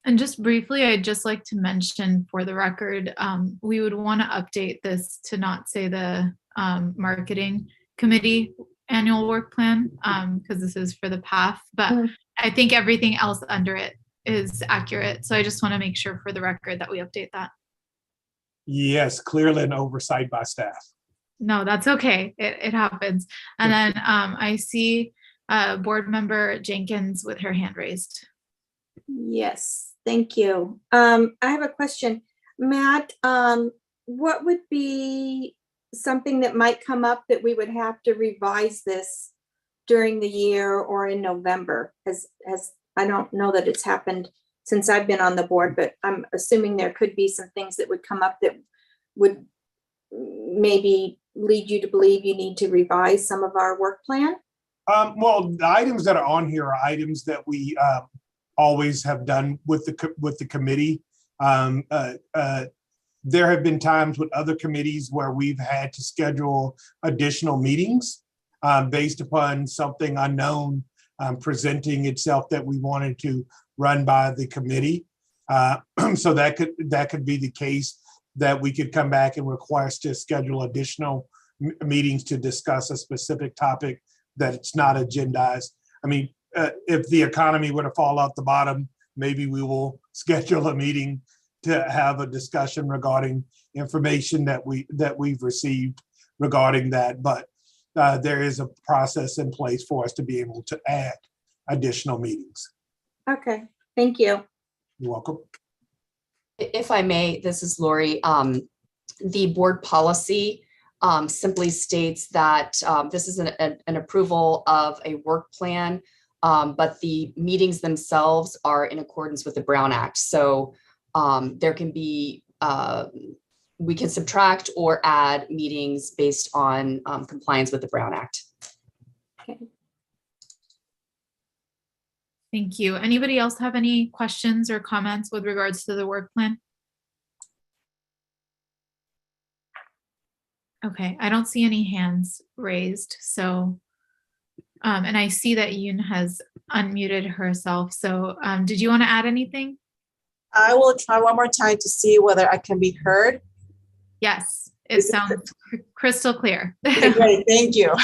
And just briefly, I'd just like to mention for the record, we would want to update this to not say the marketing committee annual work plan, because this is for the PAF, but I think everything else under it is accurate. So I just want to make sure for the record that we update that. Yes, clearly an oversight by staff. No, that's okay. It happens. And then I see board member Jenkins with her hand raised. Yes, thank you. I have a question. Matt, what would be something that might come up that we would have to revise this during the year or in November? As I don't know that it's happened since I've been on the board, but I'm assuming there could be some things that would come up that would maybe lead you to believe you need to revise some of our work plan. Well, the items that are on here are items that we always have done with the committee. There have been times with other committees where we've had to schedule additional meetings based upon something unknown presenting itself that we wanted to run by the committee. So that could be the case, that we could come back and request to schedule additional meetings to discuss a specific topic that it's not agendized. I mean, if the economy were to fall off the bottom, maybe we will schedule a meeting to have a discussion regarding information that we've received regarding that. But there is a process in place for us to be able to add additional meetings. Okay, thank you. You're welcome. If I may, this is Lori. The board policy simply states that this is an approval of a work plan, but the meetings themselves are in accordance with the Brown Act. So there can be, we can subtract or add meetings based on compliance with the Brown Act. Okay. Thank you. Anybody else have any questions or comments with regards to the work plan? Okay, I don't see any hands raised. So, and I see that Yoon has unmuted herself. So did you want to add anything? I will try one more time to see whether I can be heard. Yes, it sounds crystal clear. Okay, great, thank you.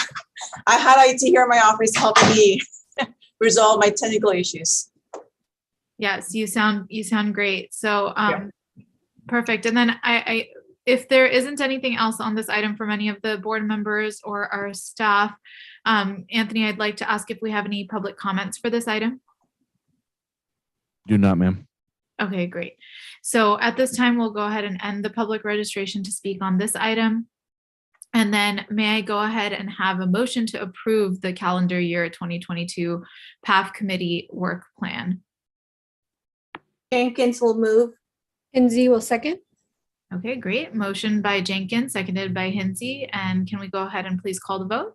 I had IT here in my office helping me resolve my technical issues. Yes, you sound great. So perfect. And then I if there isn't anything else on this item from any of the board members or our staff, Anthony, I'd like to ask if we have any public comments for this item. Do not, ma'am. Okay, great. So at this time, we'll go ahead and end the public registration to speak on this item. And then may I go ahead and have a motion to approve the calendar year 2022 PAF committee work plan? Jenkins will move. Hinsey will second. Okay, great. Motion by Jenkins, seconded by Hinsey. And can we go ahead and please call the vote?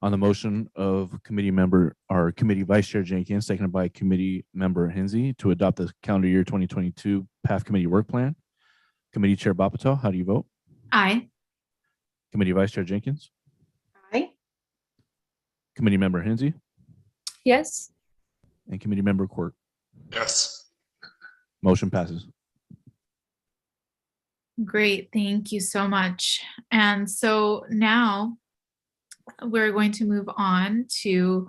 On the motion of committee member or committee vice chair Jenkins, seconded by committee member Hinsey to adopt the calendar year 2022 PAF committee work plan. Committee chair Bapato, how do you vote? Aye. Committee vice chair Jenkins? Aye. Committee member Hinsey? Yes. And committee member Quirk? Yes. Motion passes. Great, thank you so much. And so now we're going to move on to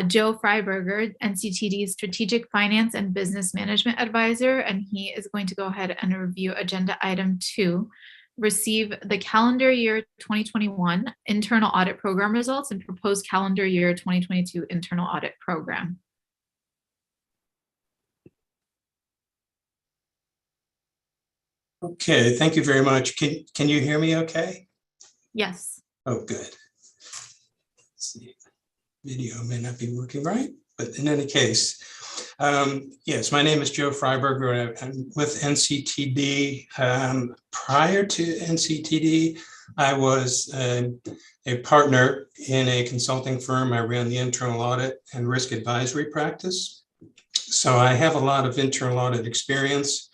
Joe Freiberger, Nctd Strategic Finance and Business Management Advisor, and he is going to go ahead and review agenda item 2, receive the calendar year 2021 internal audit program results and proposed calendar year 2022 internal audit program. Okay, thank you very much. Can you hear me okay? Yes. Oh, good. Let's see. Video may not be working right, but in any case, yes, my name is Joe Freiberger. I'm with Nctd. Prior to Nctd, I was a partner in a consulting firm. I ran the internal audit and risk advisory practice. So I have a lot of internal audit experience.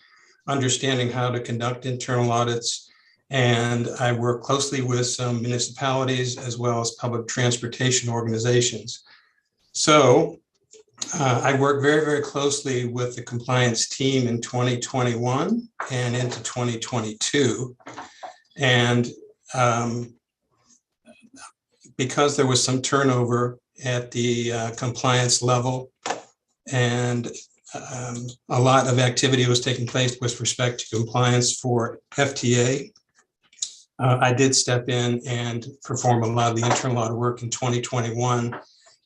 understanding how to conduct internal audits. And I work closely with some municipalities as well as public transportation organizations. So I work very, very closely with the compliance team in 2021 and into 2022. And because there was some turnover at the compliance level and a lot of activity was taking place with respect to compliance for FTA, I did step in and perform a lot of the internal audit work in 2021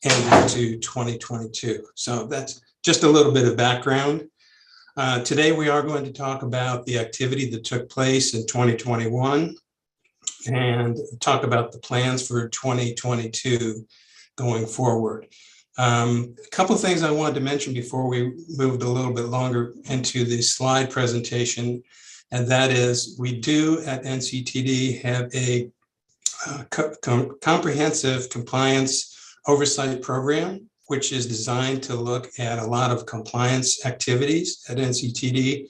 and into 2022. So that's just a little bit of background. Today, we are going to talk about the activity that took place in 2021 and talk about the plans for 2022 going forward. A couple of things I wanted to mention before we moved a little bit longer into the slide presentation, and that is we do at Nctd have a comprehensive compliance oversight program, which is designed to look at a lot of compliance activities at Nctd,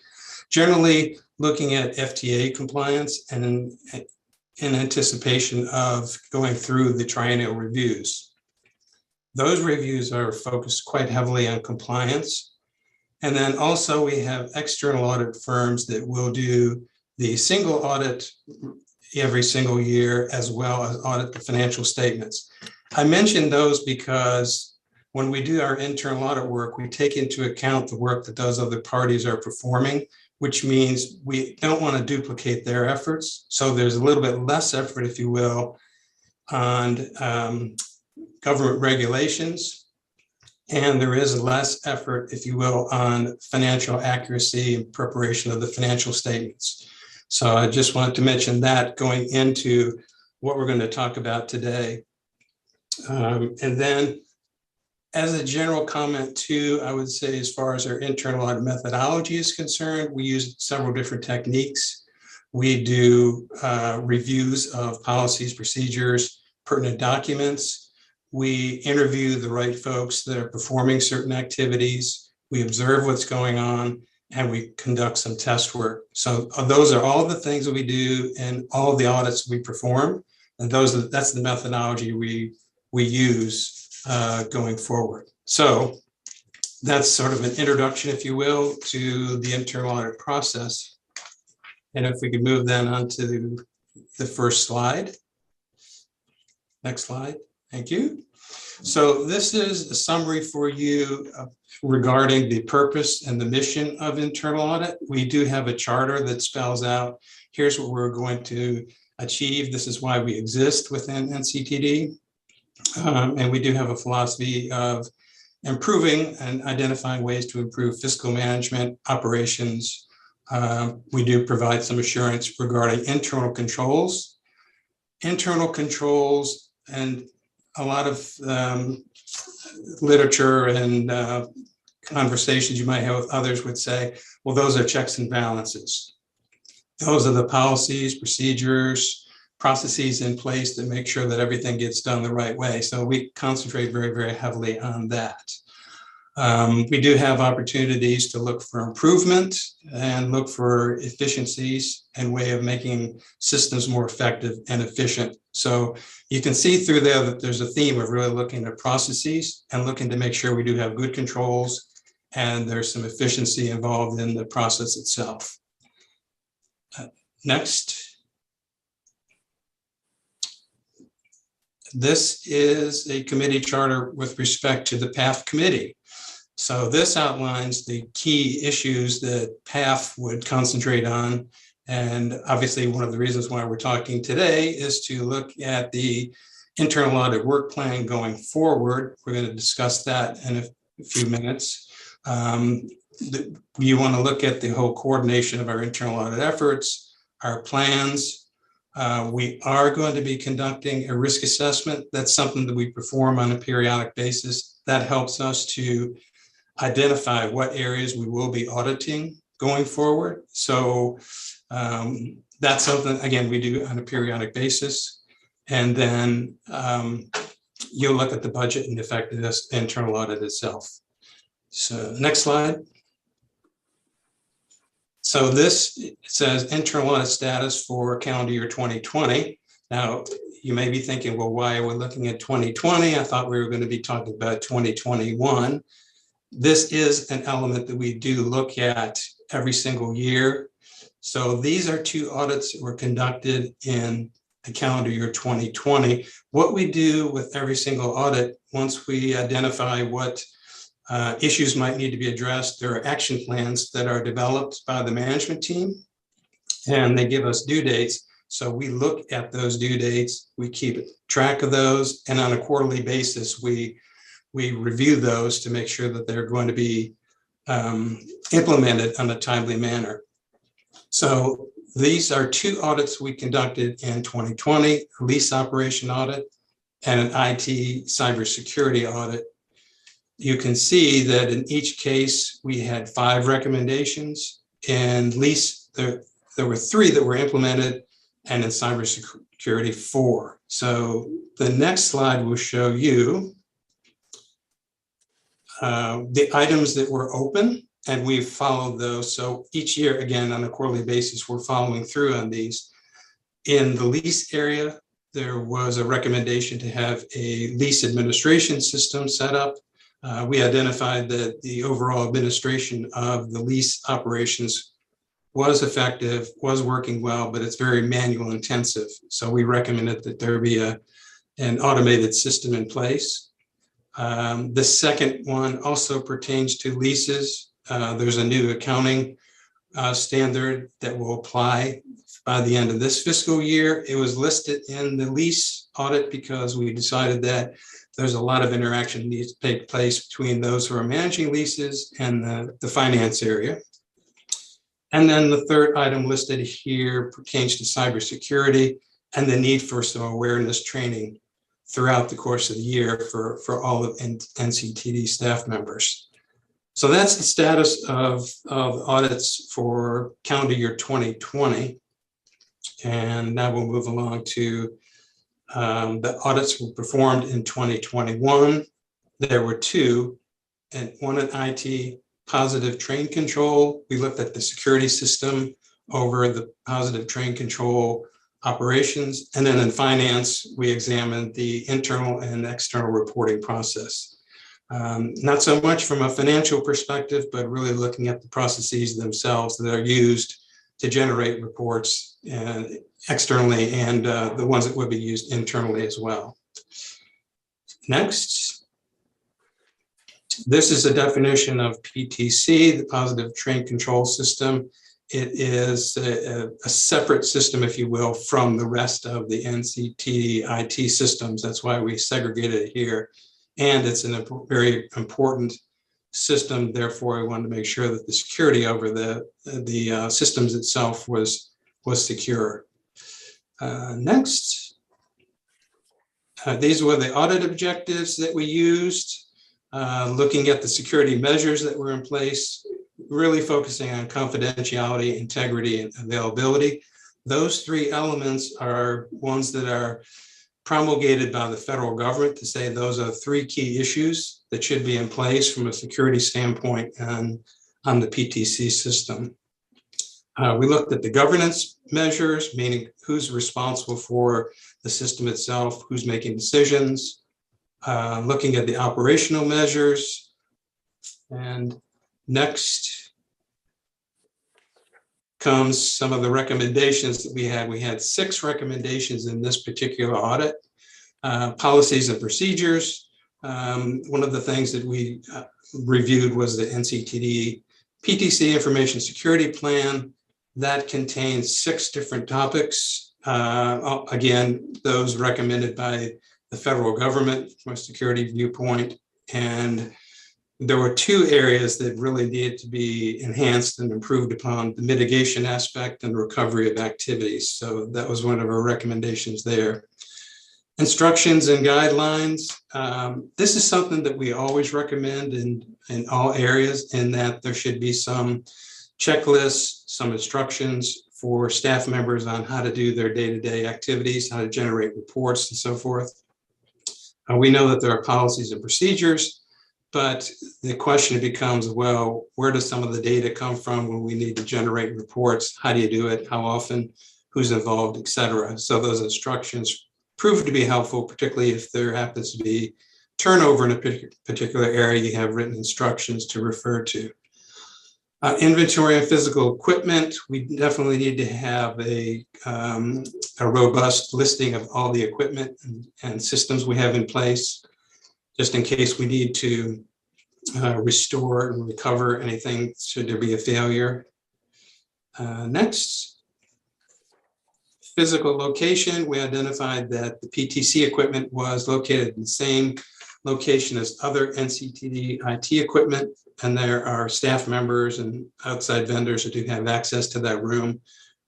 generally looking at FTA compliance and in anticipation of going through the triennial reviews. Those reviews are focused quite heavily on compliance. And then also we have external audit firms that will do the single audit every single year, as well as audit the financial statements. I mention those because when we do our internal audit work, we take into account the work that those other parties are performing, which means we don't want to duplicate their efforts. So there's a little bit less effort, if you will, on government regulations. And there is less effort, if you will, on financial accuracy and preparation of the financial statements. So I just wanted to mention that going into what we're going to talk about today. And then as a general comment too, I would say as far as our internal audit methodology is concerned, we use several different techniques. We do reviews of policies, procedures, pertinent documents. We interview the right folks that are performing certain activities. We observe what's going on, and we conduct some test work. So those are all the things that we do and all of the audits we perform. And that's the methodology we use going forward. So that's sort of an introduction, if you will, to the internal audit process. And if we could move then on to the first slide. Next slide. Thank you. So this is a summary for you regarding the purpose and the mission of internal audit. We do have a charter that spells out, here's what we're going to achieve. This is why we exist within Nctd. And we do have a philosophy of improving and identifying ways to improve fiscal management operations. We do provide some assurance regarding internal controls. Internal controls and a lot of literature and conversations you might have with others would say, well, those are checks and balances. Those are the policies, procedures, processes in place to make sure that everything gets done the right way. So we concentrate very, very heavily on that. We do have opportunities to look for improvement and look for efficiencies and way of making systems more effective and efficient. So you can see through there that there's a theme of really looking at processes and looking to make sure we do have good controls and there's some efficiency involved in the process itself. Next. This is a committee charter with respect to the PAF committee. So this outlines the key issues that PAF would concentrate on. And obviously one of the reasons why we're talking today is to look at the internal audit work plan going forward. We're going to discuss that in a few minutes. You want to look at the whole coordination of our internal audit efforts, our plans. We are going to be conducting a risk assessment. That's something that we perform on a periodic basis. That helps us to identify what areas we will be auditing going forward. So that's something, again, we do on a periodic basis. And then you'll look at the budget and effectiveness internal audit itself. So next slide. So this says internal audit status for calendar year 2020. Now, you may be thinking, well, why are we looking at 2020? I thought we were going to be talking about 2021. This is an element that we do look at every single year. So these are two audits that were conducted in the calendar year 2020. What we do with every single audit, once we identify what issues might need to be addressed, there are action plans that are developed by the management team, and they give us due dates. So we look at those due dates, we keep track of those, and on a quarterly basis, we review those to make sure that they're going to be implemented in a timely manner. So these are two audits we conducted in 2020, a lease operation audit and an IT cybersecurity audit. You can see that in each case, we had 5 recommendations. In lease, there were 3 that were implemented, and in cybersecurity, 4. So the next slide will show you the items that were open, and we've followed those. So each year, again, on a quarterly basis, we're following through on these. In the lease area, there was a recommendation to have a lease administration system set up. We identified that the overall administration of the lease operations was effective, was working well, but it's very manual intensive. So we recommended that there be an automated system in place. The second one also pertains to leases. There's a new accounting standard that will apply by the end of this fiscal year. It was listed in the lease audit because we decided that there's a lot of interaction that needs to take place between those who are managing leases and the finance area. And then the third item listed here pertains to cybersecurity and the need for some awareness training throughout the course of the year for all of Nctd staff members. So that's the status of audits for calendar year 2020. And now we'll move along to the audits were performed in 2021. There were 2, and one in IT, positive train control. We looked at the security system over the positive train control operations. And then in finance, we examined the internal and external reporting process. Not so much from a financial perspective, but really looking at the processes themselves that are used to generate reports externally and the ones that would be used internally as well. Next. This is a definition of PTC, the Positive Train Control System. It is a separate system, if you will, from the rest of the Nctd IT systems. That's why we segregated it here. And it's a very important system. Therefore, we wanted to make sure that the security over the systems itself was secure. Next. These were the audit objectives that we used. Looking at the security measures that were in place, really focusing on confidentiality, integrity, and availability. Those 3 elements are ones that are promulgated by the federal government to say those are 3 key issues that should be in place from a security standpoint on the PTC system. We looked at the governance measures, meaning who's responsible for the system itself, who's making decisions. Looking at the operational measures. And next comes some of the recommendations that we had. We had 6 recommendations in this particular audit. Policies and procedures. One of the things that we reviewed was the Nctd PTC Information Security Plan. That contains 6 different topics. Again, those recommended by the federal government from a security viewpoint. And there were 2 areas that really needed to be enhanced and improved upon: the mitigation aspect and recovery of activities. So that was one of our recommendations there. Instructions and guidelines. This is something that we always recommend in all areas, in that there should be some checklists, some instructions for staff members on how to do their day-to-day activities, how to generate reports and so forth. We know that there are policies and procedures, But the question becomes, well, where does some of the data come from when we need to generate reports? How do you do it? How often? Who's involved, et cetera? So those instructions prove to be helpful, particularly if there happens to be turnover in a particular area. You have written instructions to refer to. Inventory and physical equipment, we definitely need to have a robust listing of all the equipment and systems we have in place, just in case we need to restore and recover anything should there be a failure. Next, physical location. We identified that the PTC equipment was located in the same location as other Nctd IT equipment, and there are staff members and outside vendors who do have access to that room.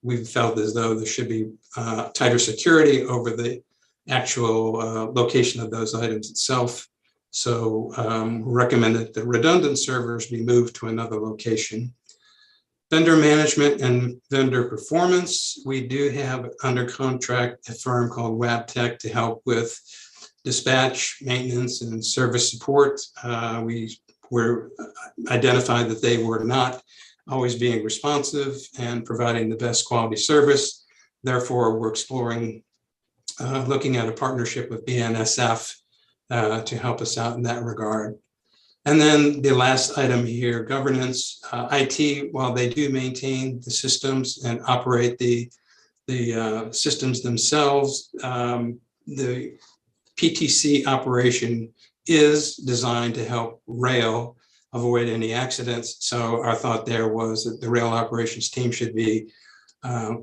We felt as though there should be tighter security over the actual location of those items itself. So recommended that redundant servers be moved to another location. Vendor management and vendor performance. We do have under contract a firm called Wabtec to help with dispatch, maintenance, and service support. We were identified that they were not always being responsive and providing the best quality service. Therefore, we're exploring looking at a partnership with BNSF to help us out in that regard. And then the last item here, governance. IT, while they do maintain the systems and operate the systems themselves, the PTC operation is designed to help rail avoid any accidents. So our thought there was that the rail operations team should be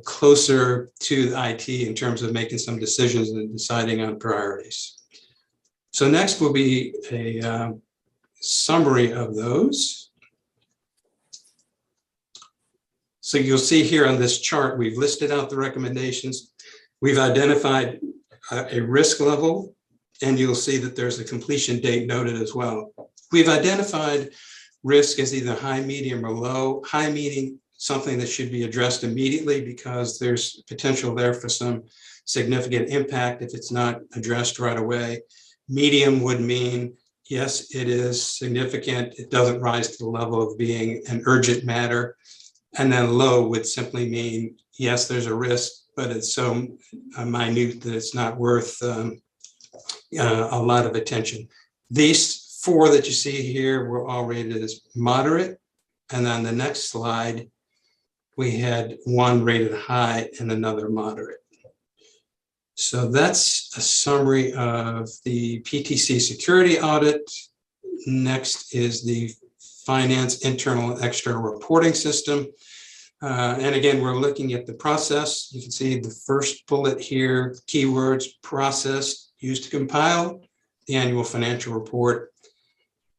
closer to the IT in terms of making some decisions and deciding on priorities. So next will be a summary of those. So you'll see here on this chart, we've listed out the recommendations. We've identified a risk level, and you'll see that there's a completion date noted as well. We've identified risk as either high, medium, or low. High meaning something that should be addressed immediately because there's potential there for some significant impact if it's not addressed right away. Medium would mean, yes, it is significant. It doesn't rise to the level of being an urgent matter. And then low would simply mean, yes, there's a risk, but it's so minute that it's not worth a lot of attention. These four that you see here were all rated as moderate. And on the next slide, we had one rated high and another moderate. So that's a summary of the PTC security audit. Next is the finance internal and external reporting system. And again, we're looking at the process. You can see the first bullet here, keywords, process used to compile the annual financial report,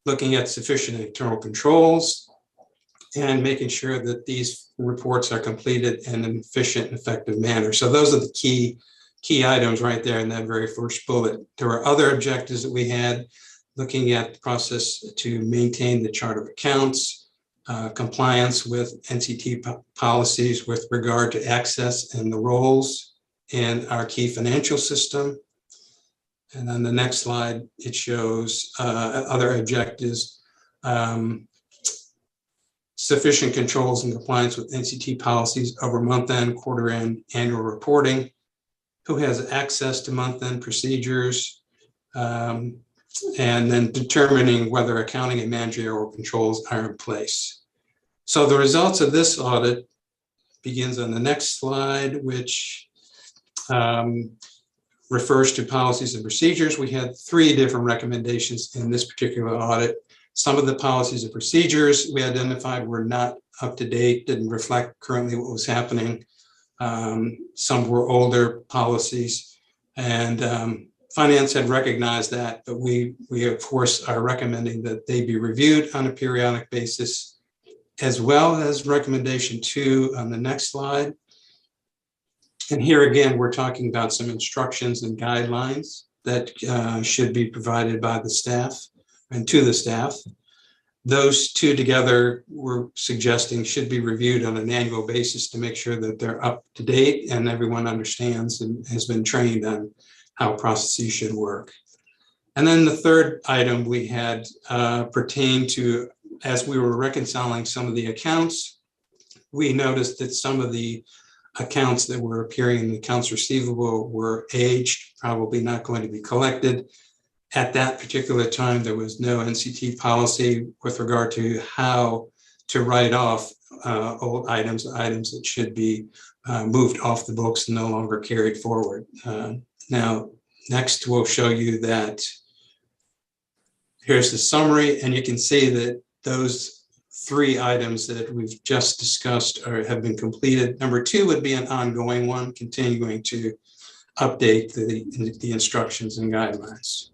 looking at sufficient internal controls, and making sure that these reports are completed in an efficient and effective manner. So those are the key items right there in that very first bullet. There were other objectives that we had, looking at the process to maintain the chart of accounts, compliance with NCT policies with regard to access and the roles in our key financial system. And on the next slide, it shows other objectives, sufficient controls and compliance with NCT policies over month-end, quarter-end, annual reporting, who has access to month-end procedures, and then determining whether accounting and managerial controls are in place. So the results of this audit begins on the next slide, which refers to policies and procedures. We had 3 different recommendations in this particular audit. Some of the policies and procedures we identified were not up to date, didn't reflect currently what was happening. Some were older policies, and finance had recognized that, but we of course are recommending that they be reviewed on a periodic basis, as well as recommendation 2 on the next slide. And here again, we're talking about some instructions and guidelines that should be provided by the staff and to the staff. Those 2 together we're suggesting should be reviewed on an annual basis to make sure that they're up to date and everyone understands and has been trained on how processes should work. And then the third item we had pertained to, as we were reconciling some of the accounts, we noticed that some of the accounts that were appearing in the accounts receivable were aged, probably not going to be collected. At that particular time, there was no NCT policy with regard to how to write off old items that should be moved off the books and no longer carried forward. Now, next we'll show you that. Here's the summary, and you can see that those three items that we've just discussed have been completed. Number two would be an ongoing one, continuing to update the instructions and guidelines.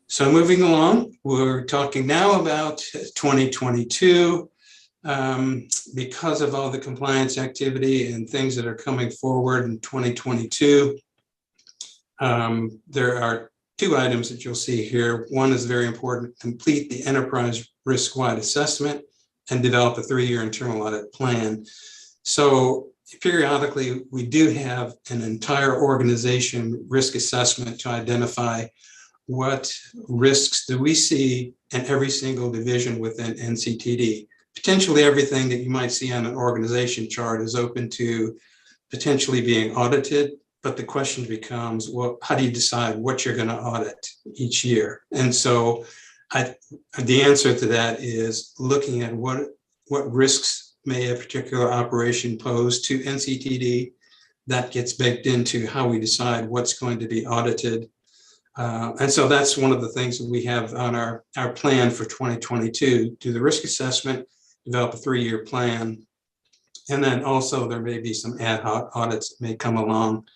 So moving along, we're talking now about 2022. Because of all the compliance activity and things that are coming forward in 2022, there are two items that you'll see here. One is very important: complete the enterprise risk-wide assessment and develop a 3-year internal audit plan. So periodically, we do have an entire organization risk assessment to identify what risks do we see in every single division within Nctd. Potentially everything that you might see on an organization chart is open to potentially being audited, but the question becomes, well, how do you decide what you're going to audit each year? And so the answer to that is looking at what risks may a particular operation pose to Nctd. That gets baked into how we decide what's going to be audited. And so that's one of the things that we have on our plan for 2022: do the risk assessment, develop a 3-year plan, and then also there may be some ad hoc audits that may come along.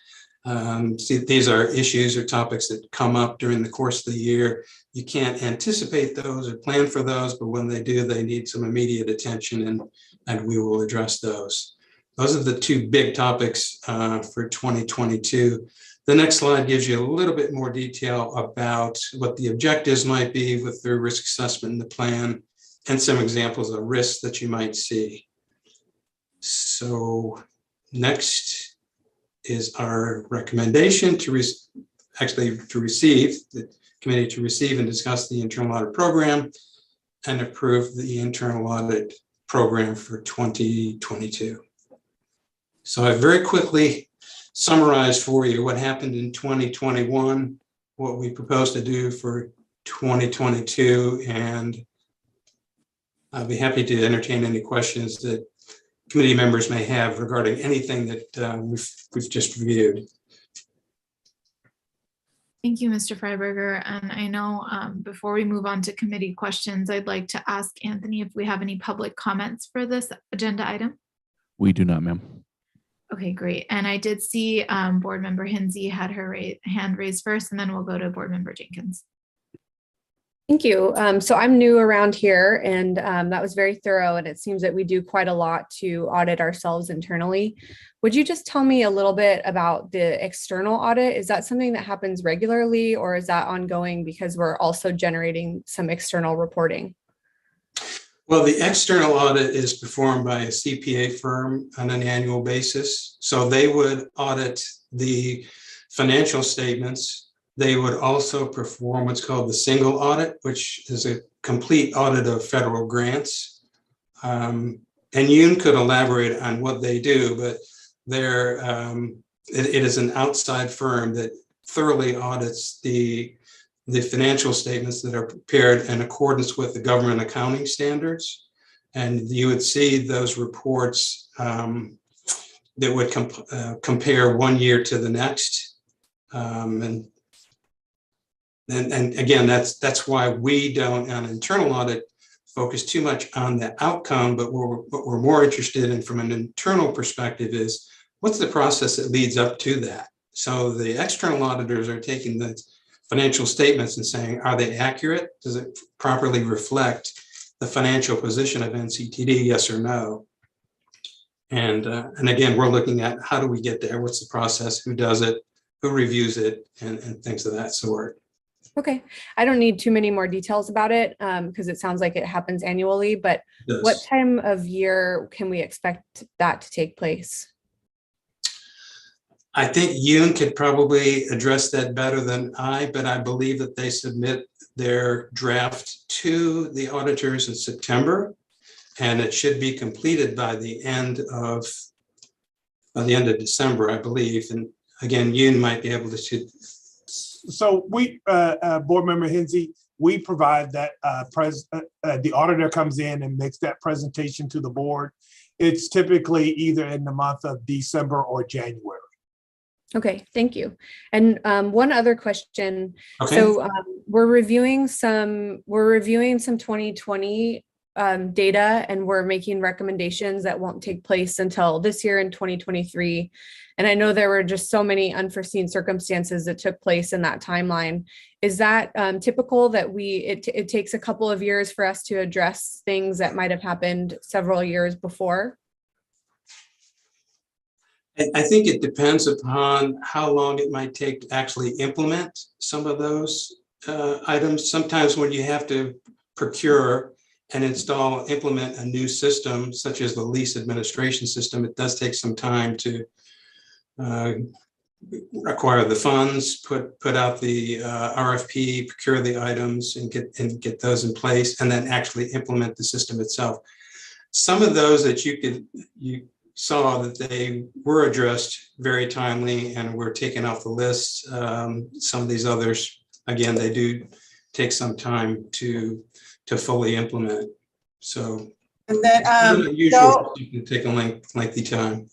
See, these are issues or topics that come up during the course of the year. You can't anticipate those or plan for those, but when they do, they need some immediate attention, and we will address those. Those are the two big topics for 2022. The next slide gives you a little bit more detail about what the objectives might be with the risk assessment and the plan, and some examples of risks that you might see. So next is our recommendation to receive the committee to receive and discuss the internal audit program and approve the internal audit program for 2022. So I very quickly summarized for you what happened in 2021, what we propose to do for 2022, and I'll be happy to entertain any questions that committee members may have regarding anything that we've just reviewed. Thank you, Mr. Freiberger. And I know before we move on to committee questions, I'd like to ask Anthony if we have any public comments for this agenda item. We do not, ma'am. Okay, great. And I did see Board Member Hinsey had her hand raised first, and then we'll go to Board Member Jenkins. Thank you. So I'm new around here, and that was very thorough, and it seems that we do quite a lot to audit ourselves internally. Would you just tell me a little bit about the external audit? Is that something that happens regularly, or is that ongoing because we're also generating some external reporting? Well, the external audit is performed by a CPA firm on an annual basis. So they would audit the financial statements. They would also perform what's called the single audit, which is a complete audit of federal grants. And Yoon could elaborate on what they do, but it is an outside firm that thoroughly audits the financial statements that are prepared in accordance with the government accounting standards. And you would see those reports that would compare one year to the next. And again, that's why we don't, on internal audit, focus too much on the outcome, but what we're more interested in from an internal perspective is what's the process that leads up to that. So the external auditors are taking the financial statements and saying, are they accurate? Does it properly reflect the financial position of Nctd, yes or no? And again, we're looking at how do we get there? What's the process? Who does it? Who reviews it? And things of that sort. Okay, I don't need too many more details about it because it sounds like it happens annually, but Yes. what time of year can we expect that to take place? I think Yoon could probably address that better than I, but I believe that they submit their draft to the auditors in September, and it should be completed by the end of December, I believe. And again, Yoon might be able to. So we, Board Member Hensy, we provide that the auditor comes in and makes that presentation to the board. It's typically either in the month of December or January. Okay, thank you. And one other question. Okay. So we're reviewing some 2020 data, and we're making recommendations that won't take place until this year in 2023. And I know there were just so many unforeseen circumstances that took place in that timeline. Is that typical that it takes a couple of years for us to address things that might have happened several years before? I think it depends upon how long it might take to actually implement some of those items. Sometimes when you have to procure and implement a new system, such as the lease administration system, it does take some time to acquire the funds, put out the RFP, procure the items, and get those in place, and then actually implement the system itself. Some of those that you saw that they were addressed very timely and were taken off the list. Some of these others, again, they do take some time to fully implement. So, And then, unusual, you can take a lengthy time.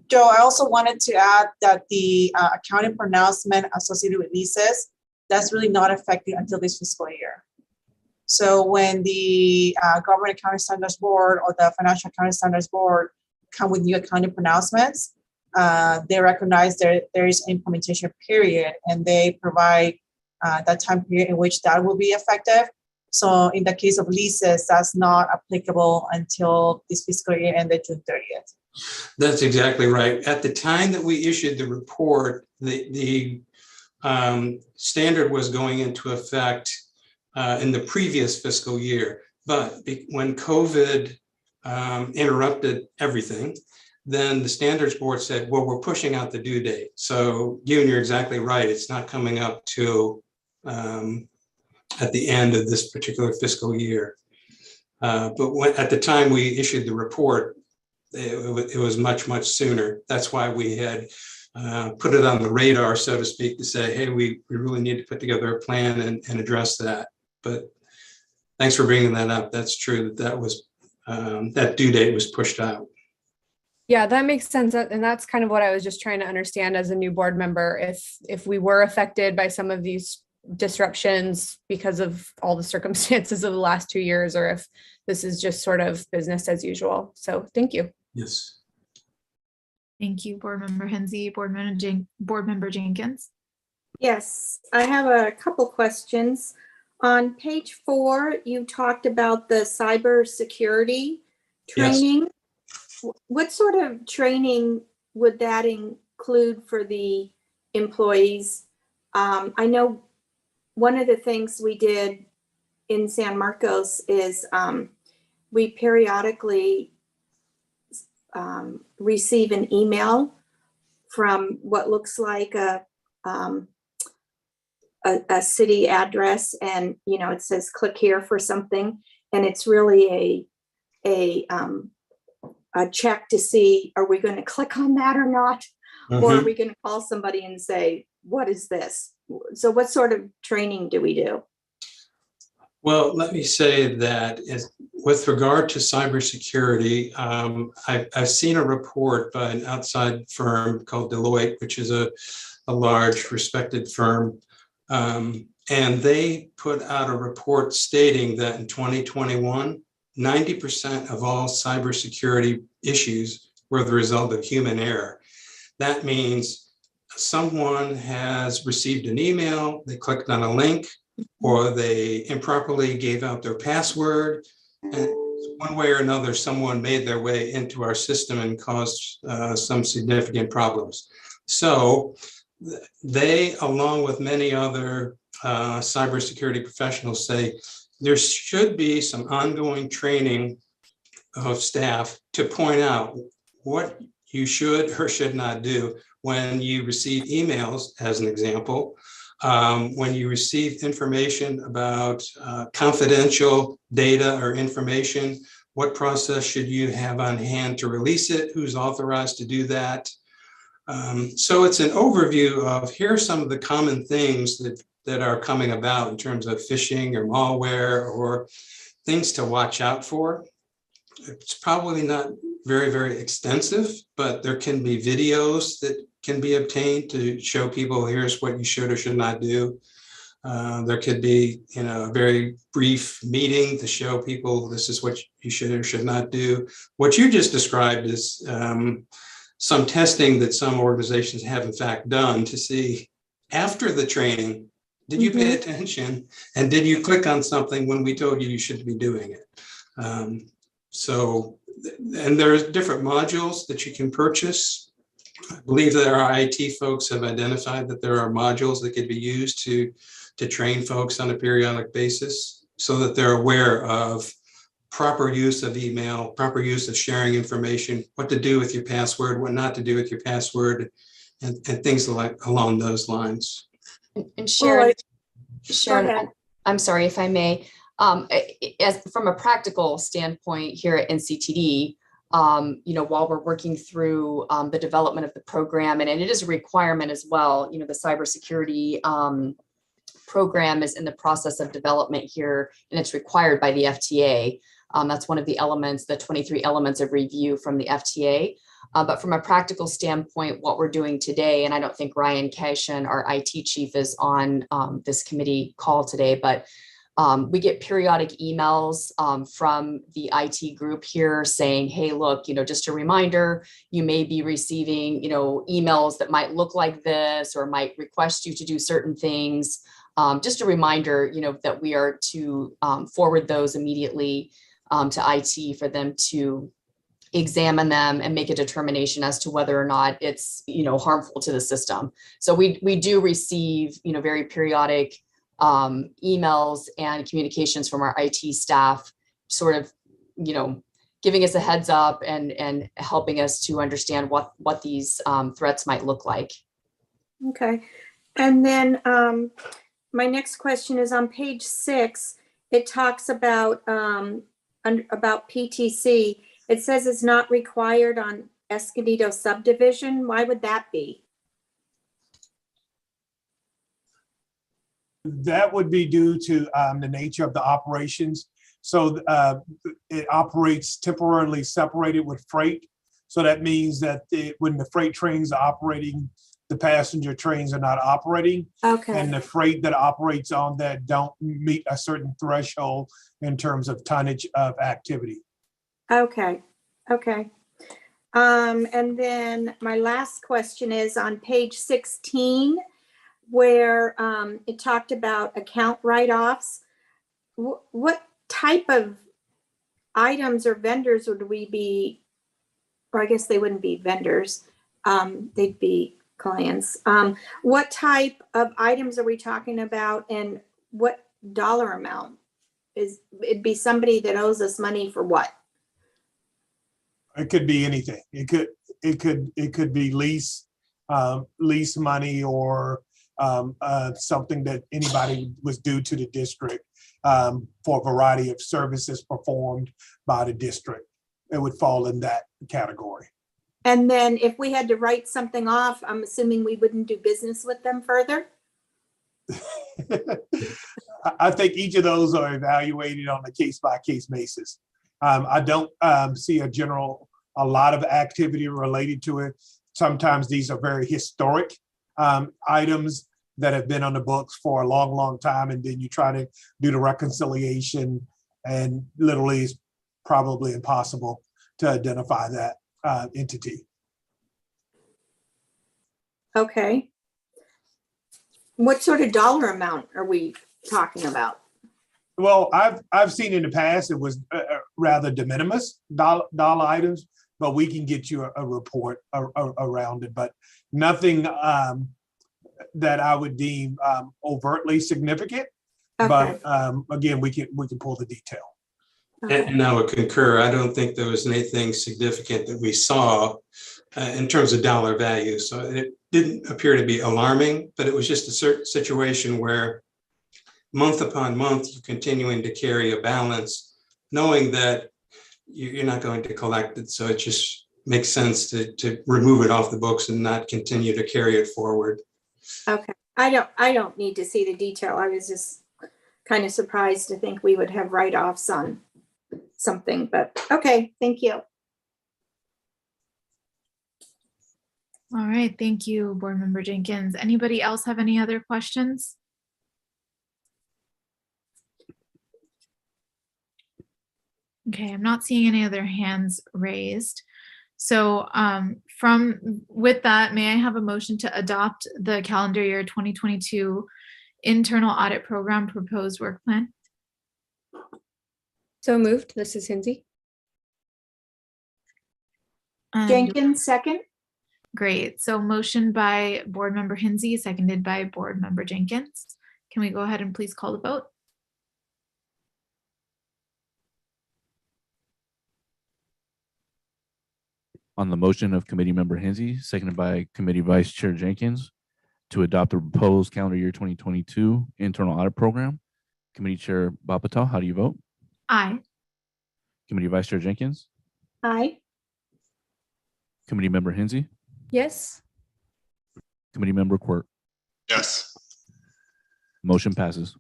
Joe, I also wanted to add that the accounting pronouncement associated with leases, that's really not effective until this fiscal year. So when the Government Accounting Standards Board or the Financial Accounting Standards Board come with new accounting pronouncements, they recognize there is an implementation period, and they provide that time period in which that will be effective. So in the case of leases, that's not applicable until this fiscal year ended June 30th. That's exactly right. At the time that we issued the report, the standard was going into effect in the previous fiscal year. But when COVID interrupted everything, then the standards board said, well, we're pushing out the due date. So you're exactly right. It's not coming up till at the end of this particular fiscal year. But at the time we issued the report, it was much, much sooner. That's why we had put it on the radar, so to speak, to say, hey, we really need to put together a plan and address that. But thanks for bringing that up. That's true that was that due date was pushed out. Yeah, that makes sense. And that's kind of what I was just trying to understand as a new board member. If we were affected by some of these disruptions because of all the circumstances of the last 2 years, or if this is just sort of business as usual. So thank you. Yes. Thank you, Board Member Hensy. Board Member Jenkins. Yes, I have a couple questions. On page 4, you talked about the cybersecurity training. Yes. What sort of training would that include for the employees? I know one of the things we did in San Marcos is we periodically receive an email from what looks like a city address, and it says click here for something, and it's really a check to see, are we going to click on that or not? Mm-hmm. Or are we going to call somebody and say, what is this? So what sort of training do we do? Well, let me say that with regard to cybersecurity, I've seen a report by an outside firm called Deloitte, which is a large respected firm. And they put out a report stating that in 2021, 90% of all cybersecurity issues were the result of human error. That means someone has received an email, they clicked on a link, or they improperly gave out their password, and one way or another, someone made their way into our system and caused some significant problems. So they, along with many other cybersecurity professionals, say there should be some ongoing training of staff to point out what you should or should not do when you receive emails, as an example, when you receive information about confidential data or information, what process should you have on hand to release it? Who's authorized to do that? So it's an overview of here are some of the common things that are coming about in terms of phishing or malware or things to watch out for. It's probably not very, very extensive, but there can be videos that can be obtained to show people here's what you should or should not do. There could be, a very brief meeting to show people this is what you should or should not do. What you just described is some testing that some organizations have in fact done to see after the training, did you pay attention and did you click on something when we told you you should be doing it? And there are different modules that you can purchase. I believe that our IT folks have identified that there are modules that could be used to train folks on a periodic basis so that they're aware of proper use of email, proper use of sharing information, what to do with your password, what not to do with your password, and things along those lines. And Sharon, Go ahead. I'm sorry if I may, as from a practical standpoint here at NCTD, while we're working through the development of the program, and it is a requirement as well, the cybersecurity program is in the process of development here, and it's required by the FTA. That's one of the elements, the 23 elements of review from the FTA. But from a practical standpoint, what we're doing today, and I don't think Ryan Cashin, our IT chief, is on this committee call today, but we get periodic emails from the IT group here saying, hey, look, just a reminder, you may be receiving, emails that might look like this or might request you to do certain things. Just a reminder, that we are to forward those immediately to IT for them to examine them and make a determination as to whether or not it's, harmful to the system. So we do receive, very periodic emails and communications from our IT staff, sort of, giving us a heads up and helping us to understand what these threats might look like. Okay. And then my next question is on page 6. It talks about PTC. It says it's not required on Escondido subdivision. Why would that be? That would be due to the nature of the operations. So it operates temporarily separated with freight. So that means that when the freight trains are operating, the passenger trains are not operating. Okay. And the freight that operates on that don't meet a certain threshold in terms of tonnage of activity. Okay. And then my last question is on page 16, where it talked about account write-offs. What type of items or vendors would we be, or I guess they wouldn't be vendors, they'd be clients. What type of items are we talking about, and what dollar amount? It'd be somebody that owes us money for what? It could be anything. It could be lease money or something that anybody was due to the district for a variety of services performed by the district. It would fall in that category. And then if we had to write something off, I'm assuming we wouldn't do business with them further? I think each of those are evaluated on a case-by-case basis. I don't see a lot of activity related to it. Sometimes these are very historic items that have been on the books for a long, long time, and then you try to do the reconciliation, and literally it's probably impossible to identify that entity. Okay. What sort of dollar amount are we talking about? Well, I've seen in the past it was rather de minimis dollar items, but we can get you a report around it, but nothing that I would deem overtly significant. Okay. But again, we can pull the detail. Okay. And I would concur. I don't think there was anything significant that we saw in terms of dollar value. So it didn't appear to be alarming, but it was just a certain situation where month upon month, you're continuing to carry a balance, knowing that you're not going to collect it. So it just makes sense to remove it off the books and not continue to carry it forward. Okay, I don't need to see the detail. I was just kind of surprised to think we would have write-offs on something, but okay, thank you. All right, thank you, Board Member Jenkins. Anybody else have any other questions? Okay, I'm not seeing any other hands raised. So with that, may I have a motion to adopt the calendar year 2022 internal audit program proposed work plan? So moved. This is Hinsey. Jenkins, second. Great. So motion by Board Member Hinsey, seconded by Board Member Jenkins. Can we go ahead and please call the vote? On the motion of Committee Member Hinsey, seconded by Committee Vice Chair Jenkins, to adopt the proposed calendar year 2022 internal audit program, Committee Chair Bapatal, how do you vote? Aye. Committee Vice Chair Jenkins, Aye. Committee Member Hinsey, Yes. Committee Member Quirk. Yes. Motion passes.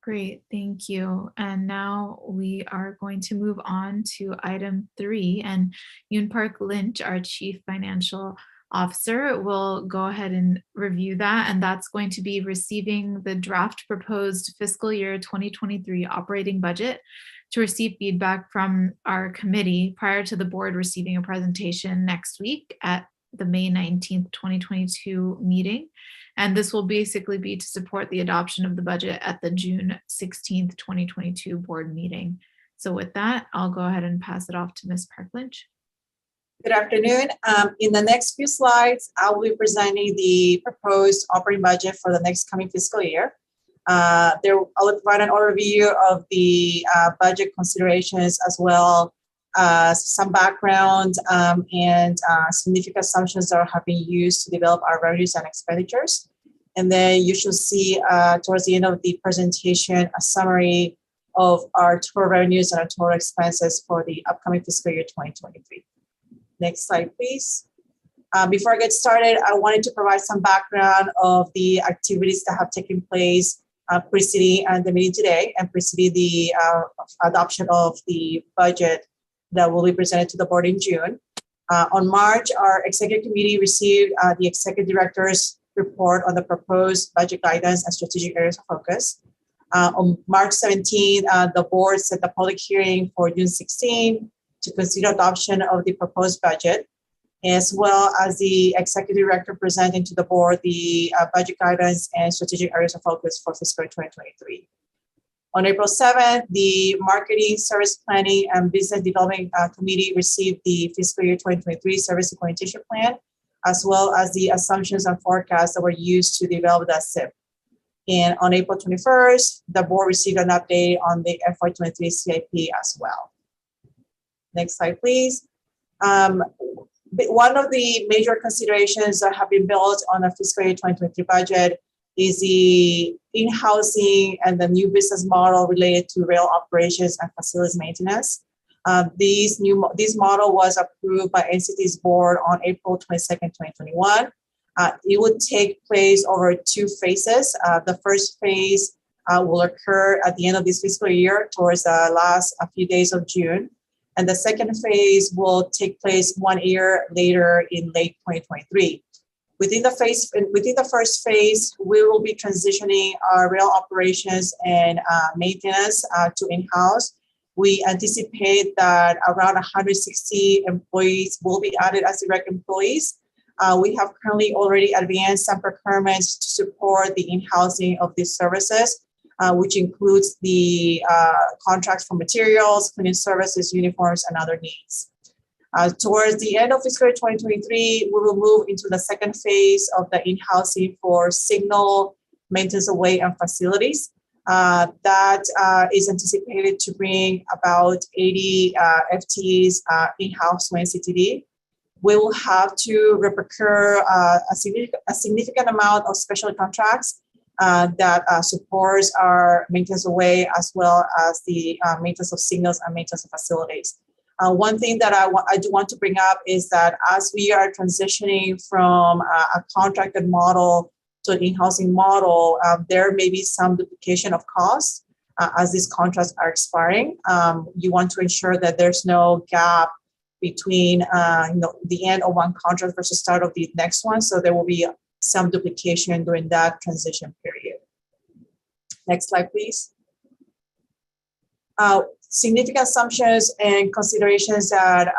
Great, thank you. And now we are going to move on to item 3, and Yoon Park Lynch, our Chief Financial Officer, will go ahead and review that. And that's going to be receiving the draft proposed fiscal year 2023 operating budget to receive feedback from our committee prior to the board receiving a presentation next week at the May 19th, 2022 meeting. And this will basically be to support the adoption of the budget at the June 16th, 2022 board meeting. So with that, I'll go ahead and pass it off to Ms. Park Lynch. Good afternoon. In the next few slides, I will be presenting the proposed operating budget for the next coming fiscal year. I will provide an overview of the budget considerations, as well as some background and significant assumptions that have been used to develop our revenues and expenditures. And then you should see towards the end of the presentation a summary of our total revenues and our total expenses for the upcoming fiscal year 2023. Next slide, please. Before I get started, I wanted to provide some background of the activities that have taken place preceding the meeting today and preceding the adoption of the budget that will be presented to the board in June. On March, our executive committee received the executive director's report on the proposed budget guidance and strategic areas of focus. On March 17, the board set the public hearing for June 16 to consider adoption of the proposed budget, as well as the executive director presenting to the board the budget guidance and strategic areas of focus for fiscal 2023. On April 7th, the Marketing, Service Planning, and Business Development Committee received the fiscal year 2023 service implementation plan, as well as the assumptions and forecasts that were used to develop that SIP. And on April 21st, the board received an update on the FY23 CIP as well. Next slide, please. One of the major considerations that have been built on the fiscal year 2023 budget is the in-housing and the new business model related to rail operations and facilities maintenance. This model was approved by Nctd's board on April 22nd, 2021. It would take place over 2 phases. The first phase will occur at the end of this fiscal year towards the last few days of June. And the second phase will take place 1 year later in late 2023. Within the first phase, we will be transitioning our rail operations and maintenance to in-house. We anticipate that around 160 employees will be added as direct employees. We have currently already advanced some procurements to support the in-housing of these services, which includes the contracts for materials, cleaning services, uniforms, and other needs. Towards the end of fiscal year 2023, we will move into the second phase of the in-housing for signal, maintenance of way, and facilities. That is anticipated to bring about 80 FTEs in-house to Nctd. We will have to reprocure a significant amount of special contracts that supports our maintenance away, as well as the maintenance of signals and maintenance of facilities. One thing that I do want to bring up is that as we are transitioning from a contracted model to an in-housing model, there may be some duplication of costs as these contracts are expiring. You want to ensure that there's no gap between the end of one contract versus start of the next one. So there will be some duplication during that transition period. Next slide, please. Significant assumptions and considerations that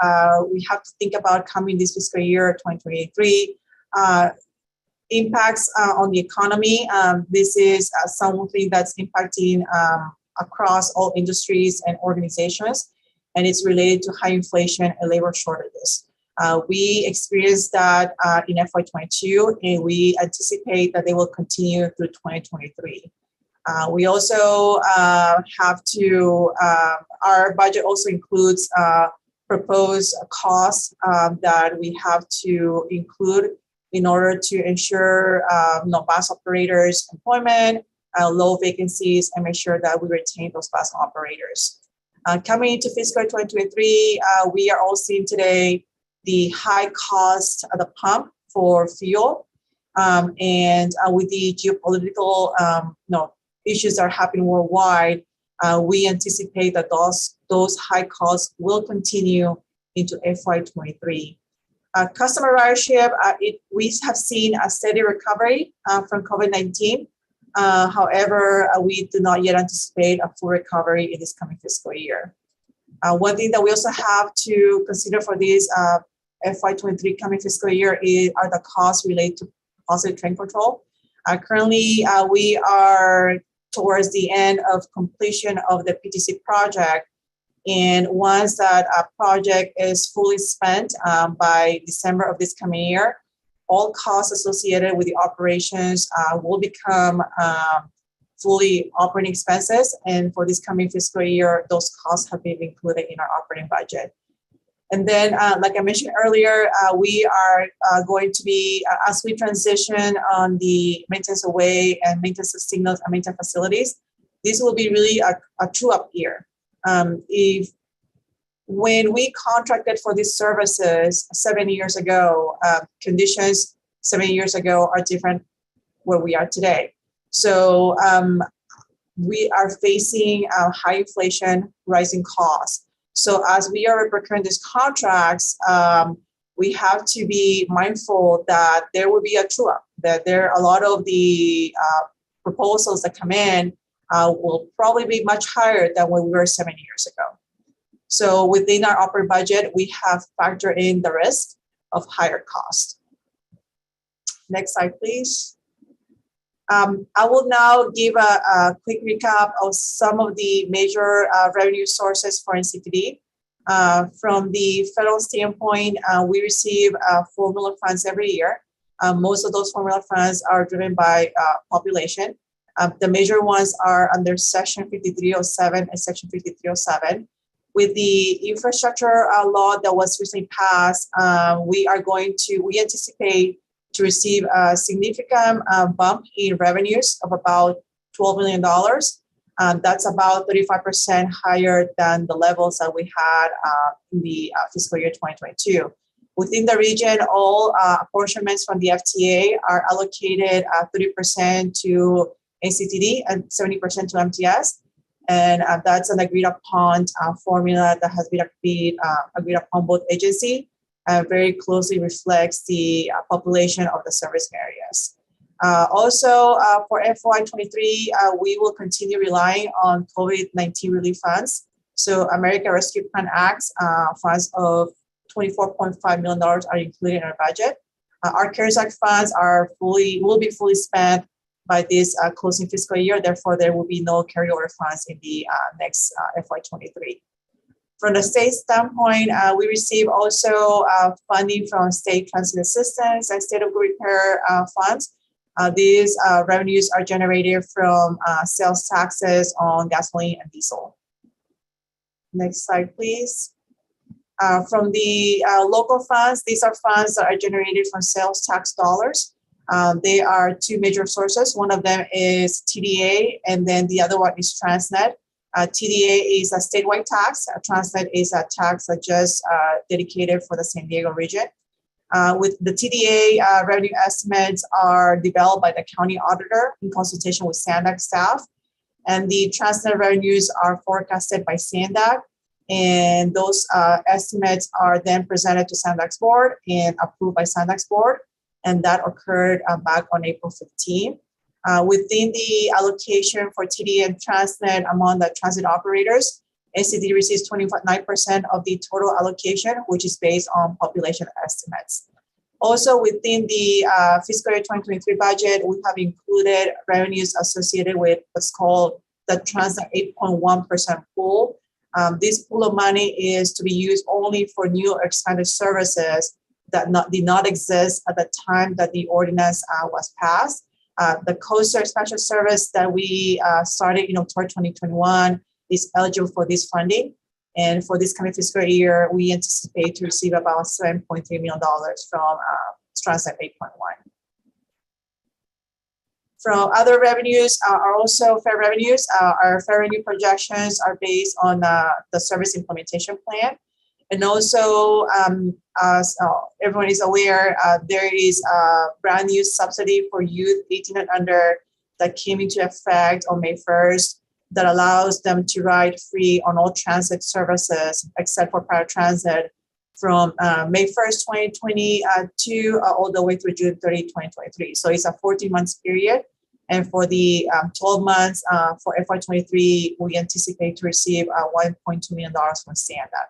we have to think about coming this fiscal year 2023. Impacts on the economy. This is something that's impacting across all industries and organizations, and it's related to high inflation and labor shortages. We experienced that in FY22, and we anticipate that they will continue through 2023. We also have to, our budget also includes proposed costs that we have to include in order to ensure bus operators' employment, low vacancies, and make sure that we retain those bus operators. Coming into fiscal 2023, we are all seeing today the high cost at the pump for fuel, and with the geopolitical issues that are happening worldwide, we anticipate that those high costs will continue into FY23. Customer ridership, we have seen a steady recovery from COVID-19. However, we do not yet anticipate a full recovery in this coming fiscal year. One thing that we also have to consider for this FY23 coming fiscal year are the costs related to positive train control. Currently, we are towards the end of completion of the PTC project. And once that project is fully spent by December of this coming year, all costs associated with the operations will become fully operating expenses. And for this coming fiscal year, those costs have been included in our operating budget. And then, like I mentioned earlier, we are going to be, as we transition on the maintenance away and maintenance of signals and maintenance facilities, this will be really a true-up year. When we contracted for these services 7 years ago, conditions 7 years ago are different where we are today. So we are facing high inflation, rising costs. So as we are procuring these contracts, we have to be mindful that there will be a true-up, that there are a lot of the proposals that come in will probably be much higher than when we were 7 years ago. So within our operating budget, we have factored in the risk of higher cost. Next slide, please. I will now give a quick recap of some of the major revenue sources for Nctd. From the federal standpoint, we receive formula funds every year. Most of those formula funds are driven by population. The major ones are under Section 5307 and Section 5307. With the infrastructure law that was recently passed, we anticipate to receive a significant bump in revenues of about $12 million. That's about 35% higher than the levels that we had in the fiscal year 2022. Within the region, all apportionments from the FTA are allocated 30% to Nctd and 70% to MTS. And that's an agreed upon formula that has been agreed upon both agencies. Very closely reflects the population of the service areas. Also, for FY23, we will continue relying on COVID-19 relief funds. So American Rescue Plan Act funds of $24.5 million are included in our budget. Our CARES Act funds will be fully spent by this closing fiscal year. Therefore, there will be no carryover funds in the next FY23. From the state standpoint, we receive also funding from state transit assistance and state of good repair funds. These revenues are generated from sales taxes on gasoline and diesel. Next slide, please. From the local funds, these are funds that are generated from sales tax dollars. They are two major sources. One of them is TDA, and then the other one is Transnet. TDA is a statewide tax. Transnet is a tax that just dedicated for the San Diego region. With the TDA, revenue estimates are developed by the county auditor in consultation with SANDAG staff. And the Transnet revenues are forecasted by SANDAG. And those estimates are then presented to SANDAG's board and approved by SANDAG's board. And that occurred back on April 15. Within the allocation for TDA and Transnet among the transit operators, Nctd receives 29% of the total allocation, which is based on population estimates. Also within the fiscal year 2023 budget, we have included revenues associated with what's called the Transnet 8.1% pool. This pool of money is to be used only for new or expanded services that did not exist at the time that the ordinance was passed. The coastal expansion service that we started in October 2021 is eligible for this funding. And for this coming fiscal year, we anticipate to receive about $7.3 million from Transnet 8.1. From other revenues are also fair revenues. Our fair revenue projections are based on the service implementation plan. And also, as everyone is aware, there is a brand new subsidy for youth 18 and under that came into effect on May 1st that allows them to ride free on all transit services except for paratransit from May 1st, 2022 all the way through June 30, 2023. So it's a 14-month period. And for the 12 months for FY23, we anticipate to receive $1.2 million from SANDAG.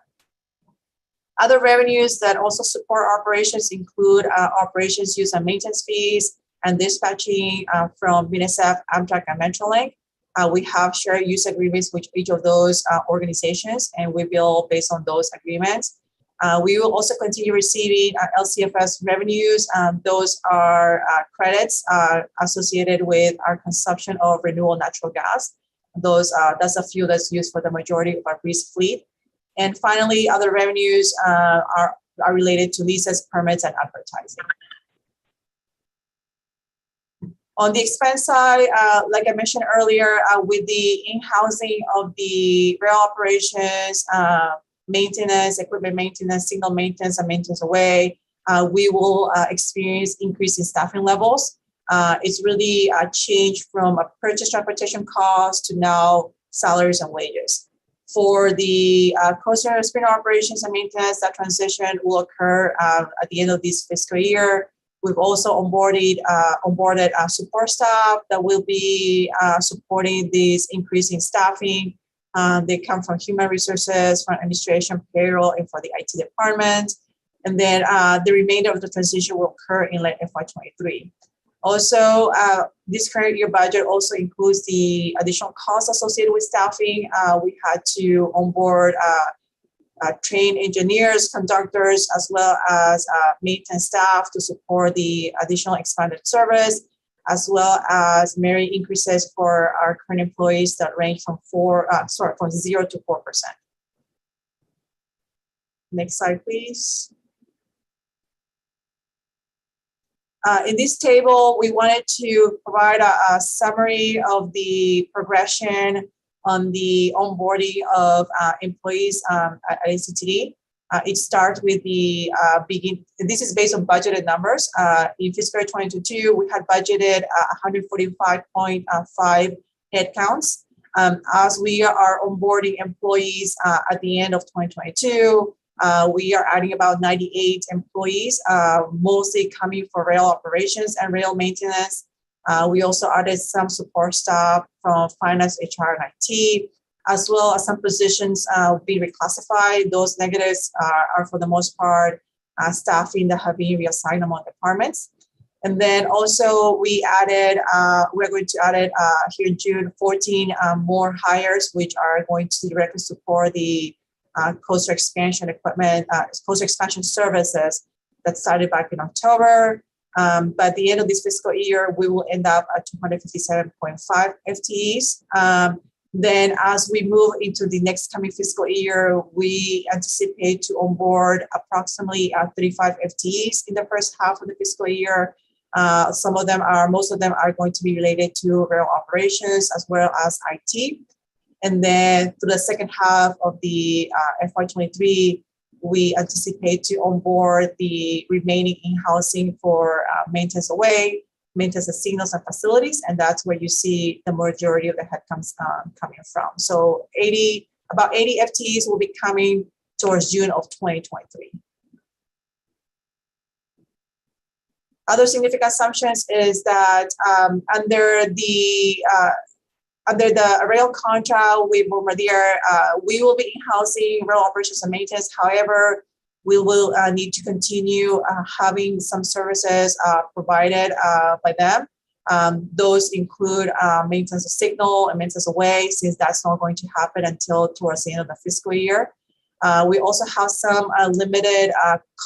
Other revenues that also support operations include operations use and maintenance fees and dispatching from UNICEF, Amtrak, and Metrolink. We have shared use agreements with each of those organizations, and we bill based on those agreements. We will also continue receiving LCFS revenues. Those are credits associated with our consumption of renewable natural gas. That's a fuel that's used for the majority of our grease fleet. And finally, other revenues are related to leases, permits, and advertising. On the expense side, like I mentioned earlier, with the in-housing of the rail operations, maintenance, equipment maintenance, signal maintenance, and maintenance away, we will experience increase in staffing levels. It's really a change from a purchase transportation cost to now salaries and wages. For the coastal spinner operations and maintenance, that transition will occur at the end of this fiscal year. We've also onboarded support staff that will be supporting this increase in staffing. They come from human resources, from administration, payroll, and for the IT department. And then the remainder of the transition will occur in late FY23. Also, this current year budget also includes the additional costs associated with staffing. We had to onboard train engineers, conductors, as well as maintenance staff to support the additional expanded service, as well as merit increases for our current employees that range from 0 to 4%. Next slide, please. In this table, we wanted to provide a summary of the progression on the onboarding of employees at Nctd. It starts with the this is based on budgeted numbers. In fiscal year 2022, we had budgeted 145.5 headcounts. As we are onboarding employees at the end of 2022, we are adding about 98 employees, mostly coming for rail operations and rail maintenance. We also added some support staff from finance, HR, and IT, as well as some positions being reclassified. Those negatives are for the most part staffing that have been reassigned among departments. And then also we're going to add here in June 14 more hires, which are going to directly support the coastal expansion equipment, coastal expansion services that started back in October. But at the end of this fiscal year, we will end up at 257.5 FTEs. Then as we move into the next coming fiscal year, we anticipate to onboard approximately 35 FTEs in the first half of the fiscal year. Most of them are going to be related to rail operations as well as IT. And then through the second half of the FY23, we anticipate to onboard the remaining in-housing for maintenance away, maintenance of signals and facilities, and that's where you see the majority of the headcounts coming from. So about 80 FTEs will be coming towards June of 2023. Other significant assumptions is that under the rail contract with Bombardier, we will be in-housing rail operations and maintenance. However, we will need to continue having some services provided by them. Those include maintenance of signal and maintenance away, since that's not going to happen until towards the end of the fiscal year. We also have some limited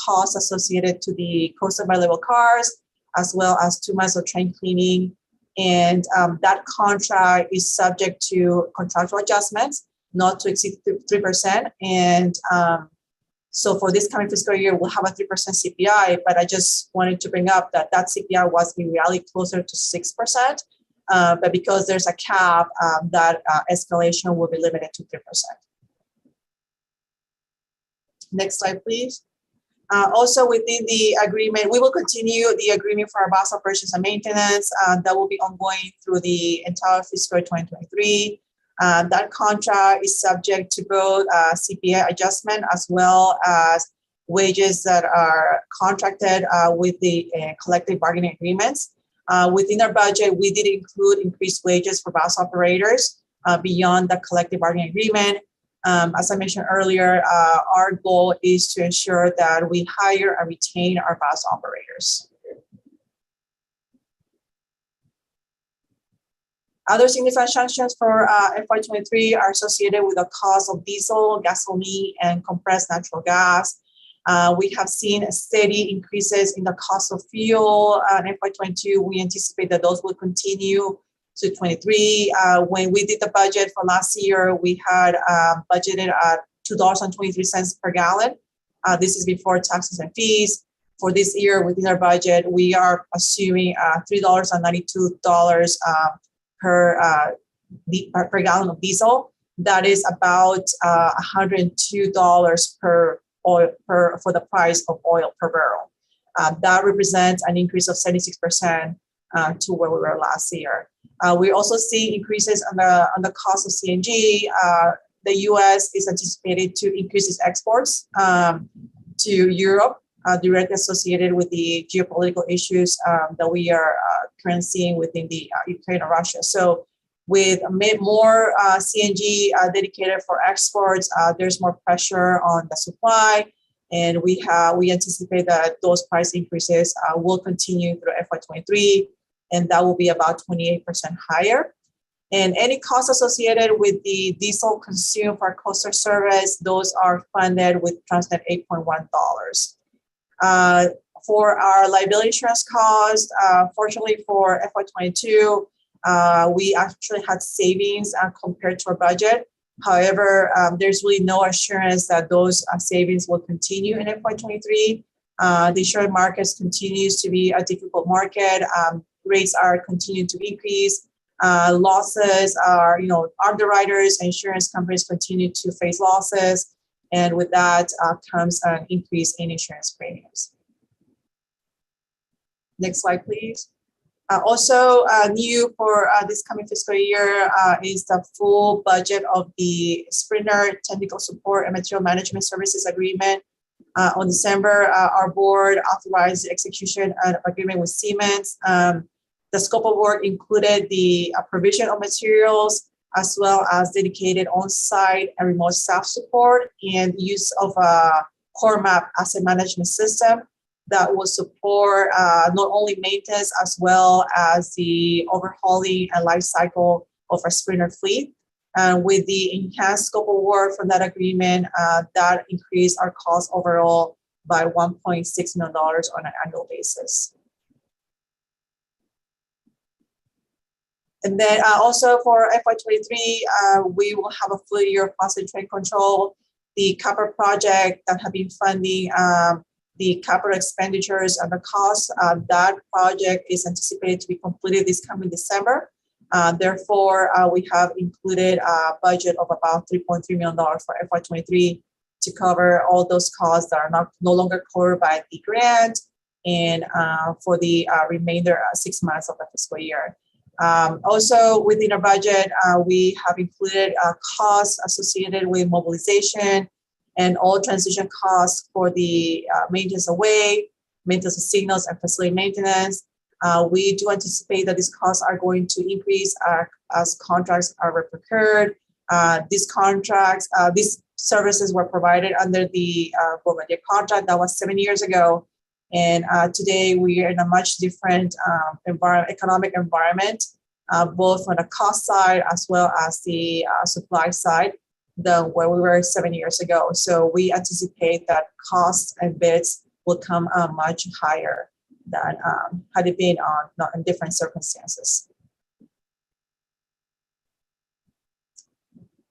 costs associated to the coastal bi-level cars, as well as 2 months of train cleaning. And that contract is subject to contractual adjustments, not to exceed 3%. And so for this coming fiscal year, we'll have a 3% CPI, but I just wanted to bring up that CPI was in reality closer to 6%. But because there's a cap, that escalation will be limited to 3%. Next slide, please. Also within the agreement, we will continue the agreement for our bus operations and maintenance that will be ongoing through the entire fiscal 2023. That contract is subject to both CPI adjustment as well as wages that are contracted with the collective bargaining agreements. Within our budget, we did include increased wages for bus operators beyond the collective bargaining agreement. As I mentioned earlier, our goal is to ensure that we hire and retain our bus operators. Other significant sanctions for FY23 are associated with the cost of diesel, gasoline, and compressed natural gas. We have seen steady increases in the cost of fuel. In FY22, we anticipate that those will continue to 23. When we did the budget for last year, we had budgeted at $2.23 per gallon. This is before taxes and fees. For this year, within our budget, we are assuming $3.92 per gallon of diesel. That is about $102 for the price of oil per barrel. That represents an increase of 76% to where we were last year. We also see increases on the cost of CNG. The U.S. is anticipated to increase its exports to Europe, directly associated with the geopolitical issues that we are currently seeing within the Ukraine and Russia. So with more CNG dedicated for exports, there's more pressure on the supply. And we anticipate that those price increases will continue through FY23, and that will be about 28% higher. And any costs associated with the diesel consumed for coastal service, those are funded with Transnet $8.1. For our liability insurance cost, fortunately for FY22, we actually had savings compared to our budget. However, there's really no assurance that those savings will continue in FY23. The insurance market continues to be a difficult market. Rates are continuing to increase. Losses are, underwriters, insurance companies continue to face losses. And with that comes an increase in insurance premiums. Next slide, please. Also new for this coming fiscal year is the full budget of the Sprinter Technical Support and Material Management Services Agreement. On December, our board authorized the execution of agreement with Siemens. The scope of work included the provision of materials, as well as dedicated on-site and remote staff support and use of a core map asset management system that will support not only maintenance as well as the overhauling and life cycle of our Sprinter fleet. With the enhanced scope of work from that agreement, that increased our cost overall by $1.6 million on an annual basis. And then also for FY23, we will have a full year of positive trade control. The copper project that have been funding the capital expenditures and the costs, that project is anticipated to be completed this coming December. Therefore, we have included a budget of about $3.3 million for FY23 to cover all those costs that are no longer covered by the grant and for the remainder 6 months of the fiscal year. Also within our budget, we have included costs associated with mobilization and all transition costs for the maintenance away, maintenance of signals, and facility maintenance. We do anticipate that these costs are going to increase as contracts are procured. These contracts, these services were provided under the Bombardier contract that was 7 years ago. And today we are in a much different economic environment, both on the cost side as well as the supply side than where we were 7 years ago. So we anticipate that costs and bids will come much higher than had it been in different circumstances.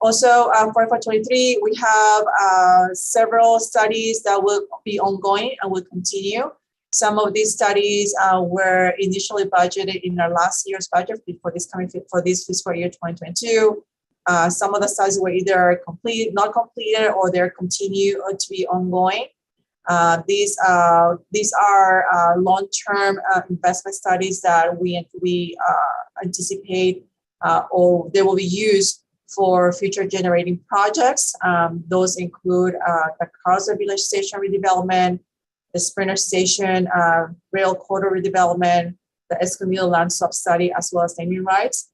Also, for FY23, we have several studies that will be ongoing and will continue. Some of these studies were initially budgeted in our last year's budget for this fiscal year 2022. Some of the studies were either not completed, or they're continue to be ongoing. These are long-term investment studies that we anticipate or they will be used for future generating projects. Those include the Carlsbad Village Station redevelopment, the Sprinter Station rail corridor redevelopment, the Escondido land swap study, as well as naming rights.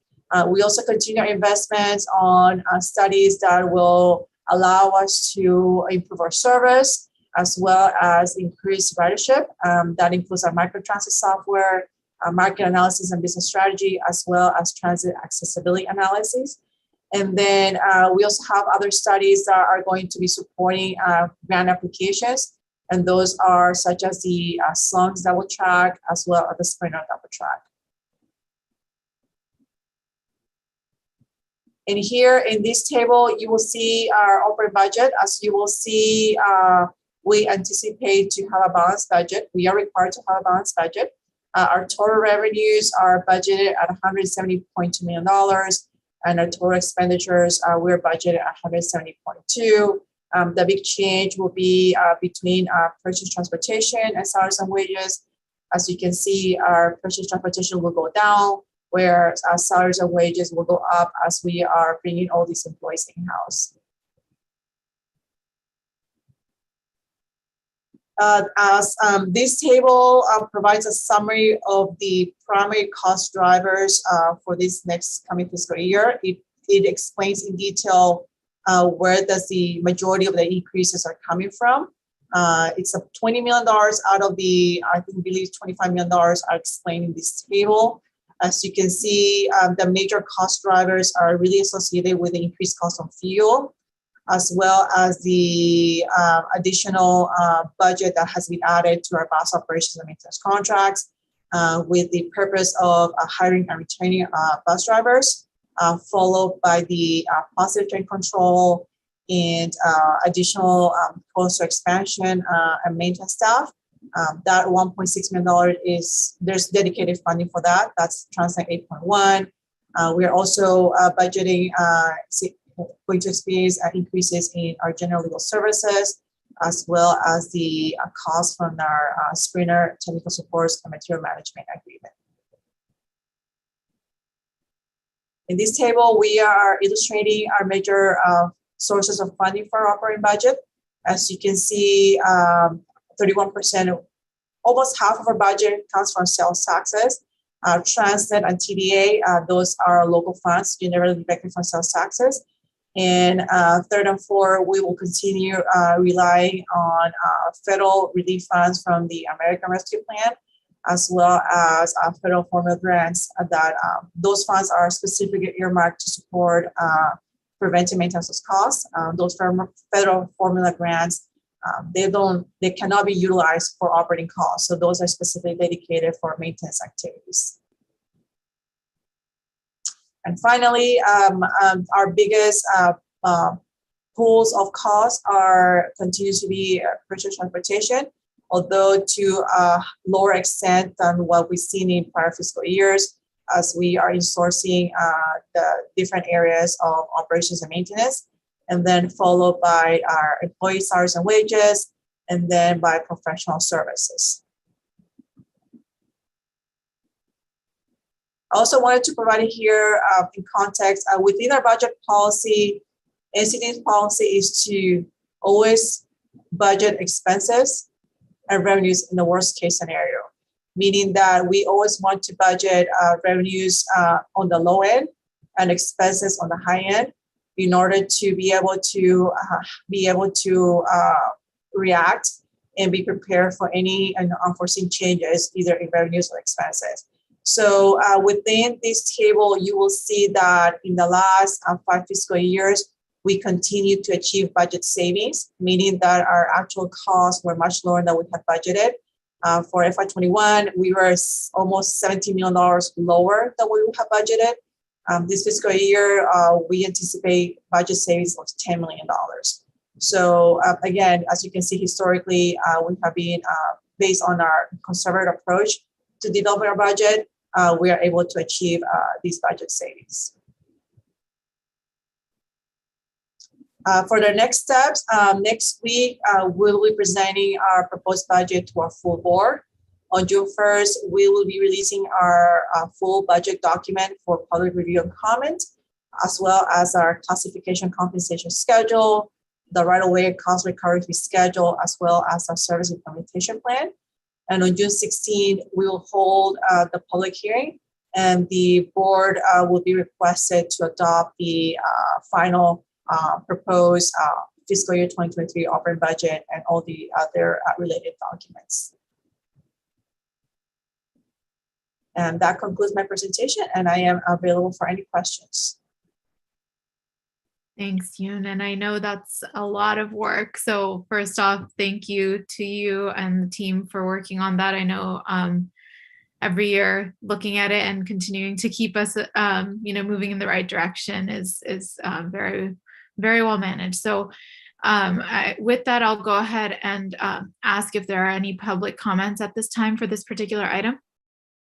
We also continue our investments on studies that will allow us to improve our service, as well as increase ridership. That includes our microtransit software, market analysis and business strategy, as well as transit accessibility analysis. And then we also have other studies that are going to be supporting grant applications. And those are such as the Slums double track, as well as the Sprinter double track. And here in this table, you will see our operating budget. As you will see, we anticipate to have a balanced budget. We are required to have a balanced budget. Our total revenues are budgeted at $170.2 million. And our total expenditures, we're budgeted at $170.2. The big change will be between purchase transportation and salaries and wages. As you can see, our purchase transportation will go down, whereas our salaries and wages will go up as we are bringing all these employees in-house. This table provides a summary of the primary cost drivers for this next coming fiscal year. It explains in detail where does the majority of the increases are coming from. It's $20 million out of the, I believe $25 million are explained in this table. As you can see, the major cost drivers are really associated with the increased cost of fuel, as well as the additional budget that has been added to our bus operations and maintenance contracts with the purpose of hiring and retaining bus drivers, followed by the positive train control and additional coastal expansion and maintenance staff. That $1.6 million there's dedicated funding for that. That's translate 8.1. We are also budgeting going to experience increases in our general legal services, as well as the cost from our Sprinter technical supports and material management agreement. In this table, we are illustrating our major sources of funding for our operating budget. As you can see, 31%, almost half of our budget comes from sales taxes. Transnet and TDA, those are local funds generally directly from sales taxes. And third and fourth, we will continue relying on federal relief funds from the American Rescue Plan, as well as federal formula grants that those funds are specifically earmarked to support preventive maintenance costs. Those federal formula grants, they cannot be utilized for operating costs. So those are specifically dedicated for maintenance activities. And finally, our biggest pools of costs continues to be purchase transportation, although to a lower extent than what we've seen in prior fiscal years, as we are insourcing the different areas of operations and maintenance, and then followed by our employee salaries and wages, and then by professional services. I also wanted to provide here in context, within our budget policy, Nctd's policy is to always budget expenses and revenues in the worst case scenario, meaning that we always want to budget revenues on the low end and expenses on the high end in order to be able to react and be prepared for any unforeseen changes, either in revenues or expenses. So within this table, you will see that in the last 5 fiscal years, we continue to achieve budget savings, meaning that our actual costs were much lower than we had budgeted. For FY21, we were almost $17 million lower than we had budgeted. This fiscal year, we anticipate budget savings of $10 million. So again, as you can see, historically, we have been, based on our conservative approach to developing our budget, we are able to achieve these budget savings. For the next steps, next week, we'll be presenting our proposed budget to our full board. On June 1st, we will be releasing our full budget document for public review and comment, as well as our classification compensation schedule, the right-of-way cost recovery fee schedule, as well as our service implementation plan. And on June 16th, we will hold the public hearing, and the board will be requested to adopt the final proposed fiscal year 2023 operating budget and all the other related documents. And that concludes my presentation, and I am available for any questions. Thanks, Yoon. And I know that's a lot of work. So first off, thank you to you and the team for working on that. I know every year looking at it and continuing to keep us, moving in the right direction is very, very well managed. So with that, I'll go ahead and ask if there are any public comments at this time for this particular item.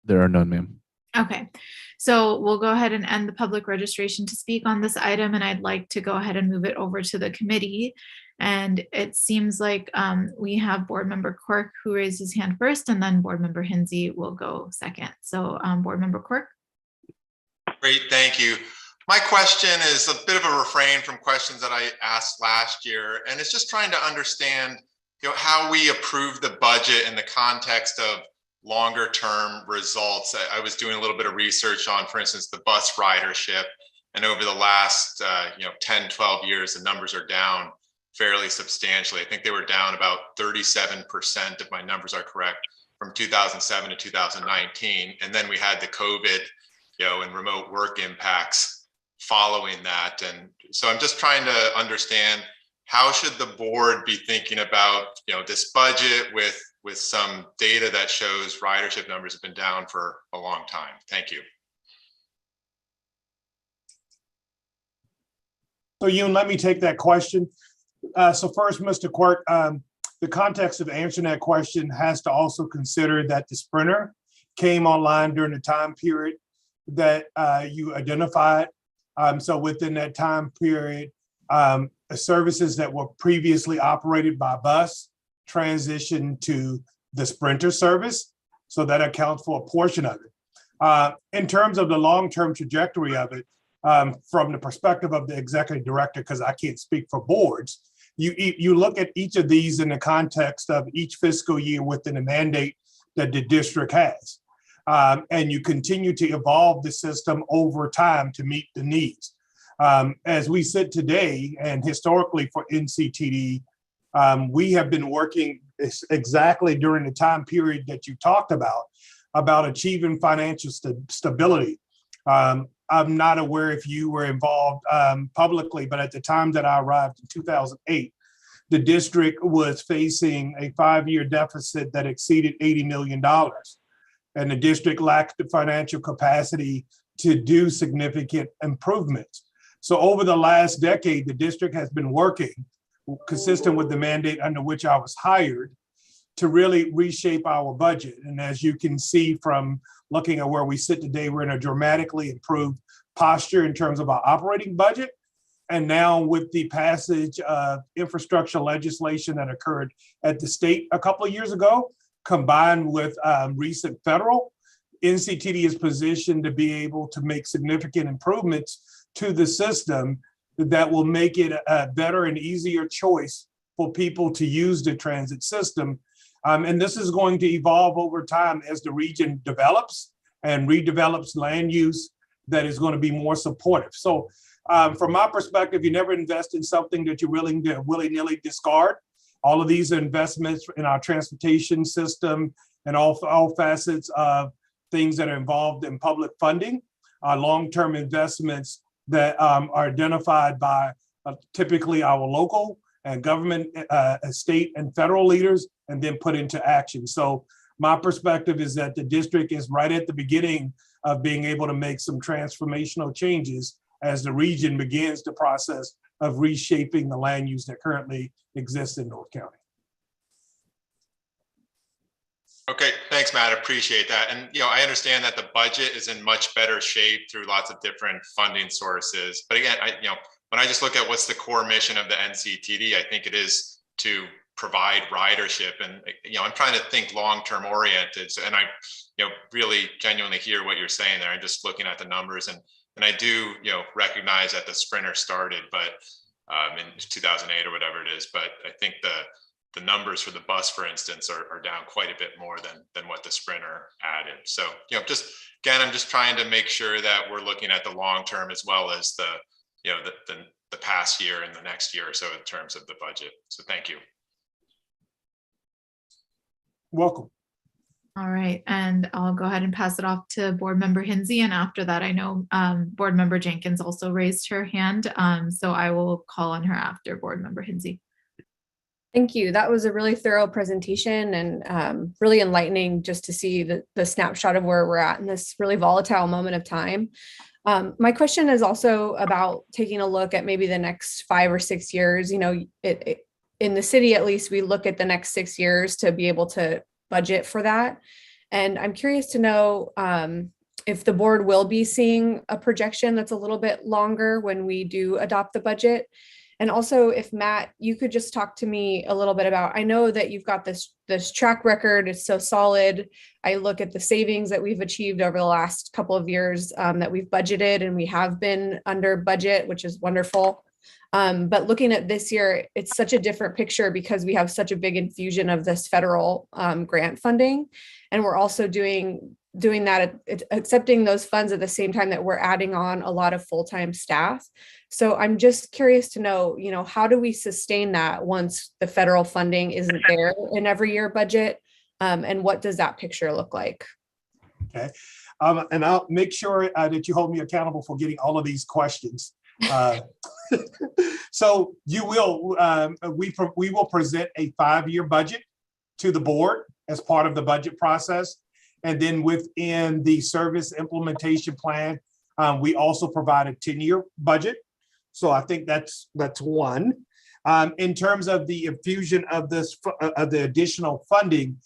There are none, ma'am. Okay, so we'll go ahead and end the public registration to speak on this item, and I'd like to go ahead and move it over to the committee. And it seems like we have Board Member Quirk who raised his hand first, and then Board Member Hinsey will go second. So Board Member Quirk. Great, thank you. My question is a bit of a refrain from questions that I asked last year, and it's just trying to understand, how we approve the budget in the context of longer term results. I was doing a little bit of research on, for instance, the bus ridership, and over the last 10, 12 years, the numbers are down fairly substantially. I think they were down about 37%, if my numbers are correct, from 2007 to 2019. And then we had the COVID, and remote work impacts following that. And so I'm just trying to understand, how should the board be thinking about, this budget with some data that shows ridership numbers have been down for a long time? Thank you. So Yoon, let me take that question. So first, Mr. Quirk, the context of answering that question has to also consider that the Sprinter came online during the time period that you identified. So within that time period, services that were previously operated by bus transitioned to the Sprinter service. So that accounts for a portion of it. In terms of the long-term trajectory of it, from the perspective of the executive director, because I can't speak for boards, you look at each of these in the context of each fiscal year within the mandate that the district has. And you continue to evolve the system over time to meet the needs. As we sit today, and historically for Nctd, we have been working exactly during the time period that you talked about achieving financial stability. I'm not aware if you were involved publicly, but at the time that I arrived in 2008, the district was facing a 5-year deficit that exceeded $80 million. And the district lacked the financial capacity to do significant improvements. So over the last decade, the district has been working consistent with the mandate under which I was hired to really reshape our budget. And as you can see from looking at where we sit today, we're in a dramatically improved posture in terms of our operating budget. And now with the passage of infrastructure legislation that occurred at the state a couple of years ago, combined with recent federal, NCTD is positioned to be able to make significant improvements to the system that will make it a better and easier choice for people to use the transit system. And this is going to evolve over time as the region develops and redevelops land use that is going to be more supportive. So from my perspective, you never invest in something that you're willing to willy-nilly discard. All of these investments in our transportation system and all facets of things that are involved in public funding are long-term investments that are identified by typically our local and government, state and federal leaders, and then put into action. So my perspective is that the district is right at the beginning of being able to make some transformational changes as the region begins the process of reshaping the land use that currently exists in North County. Okay, thanks, Matt. Appreciate that. And I understand that the budget is in much better shape through lots of different funding sources. But again, when I just look at what's the core mission of the NCTD, I think it is to provide ridership. And I'm trying to think long-term oriented. So, and I really genuinely hear what you're saying there. I'm just looking at the numbers, and I do recognize that the Sprinter started, but in 2008 or whatever it is. But I think the numbers for the bus, for instance, are down quite a bit more than what the Sprinter added. So, just again, I'm just trying to make sure that we're looking at the long term as well as the past year and the next year or so in terms of the budget. So thank you. Welcome. All right, and I'll go ahead and pass it off to Board Member Hinsey. And after that, I know Board Member Jenkins also raised her hand. So I will call on her after Board Member Hinsey. Thank you. That was a really thorough presentation and really enlightening just to see the snapshot of where we're at in this really volatile moment of time. My question is also about taking a look at maybe the next 5 or 6 years. In the city, at least, we look at the next 6 years to be able to budget for that. And I'm curious to know if the board will be seeing a projection that's a little bit longer when we do adopt the budget. And also, if Matt, you could just talk to me a little bit about, I know that you've got this track record, it's so solid. I look at the savings that we've achieved over the last couple of years that we've budgeted, and we have been under budget, which is wonderful. But looking at this year, it's such a different picture because we have such a big infusion of this federal grant funding. And we're also doing that, accepting those funds at the same time that we're adding on a lot of full-time staff. So I'm just curious to know, how do we sustain that once the federal funding isn't there in every year budget? And what does that picture look like? Okay. And I'll make sure that you hold me accountable for getting all of these questions. So you will, we will present a 5-year budget to the board as part of the budget process. And then within the service implementation plan, we also provide a 10-year budget. So I think that's one. In terms of the infusion of the additional funding,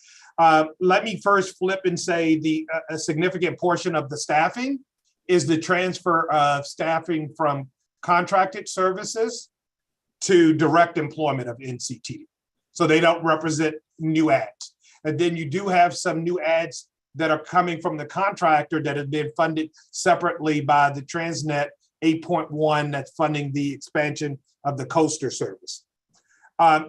let me first flip and say a significant portion of the staffing is the transfer of staffing from contracted services to direct employment of NCTD. So they don't represent new ads. And then you do have some new ads that are coming from the contractor that have been funded separately by the Transnet 8.1 that's funding the expansion of the coaster service.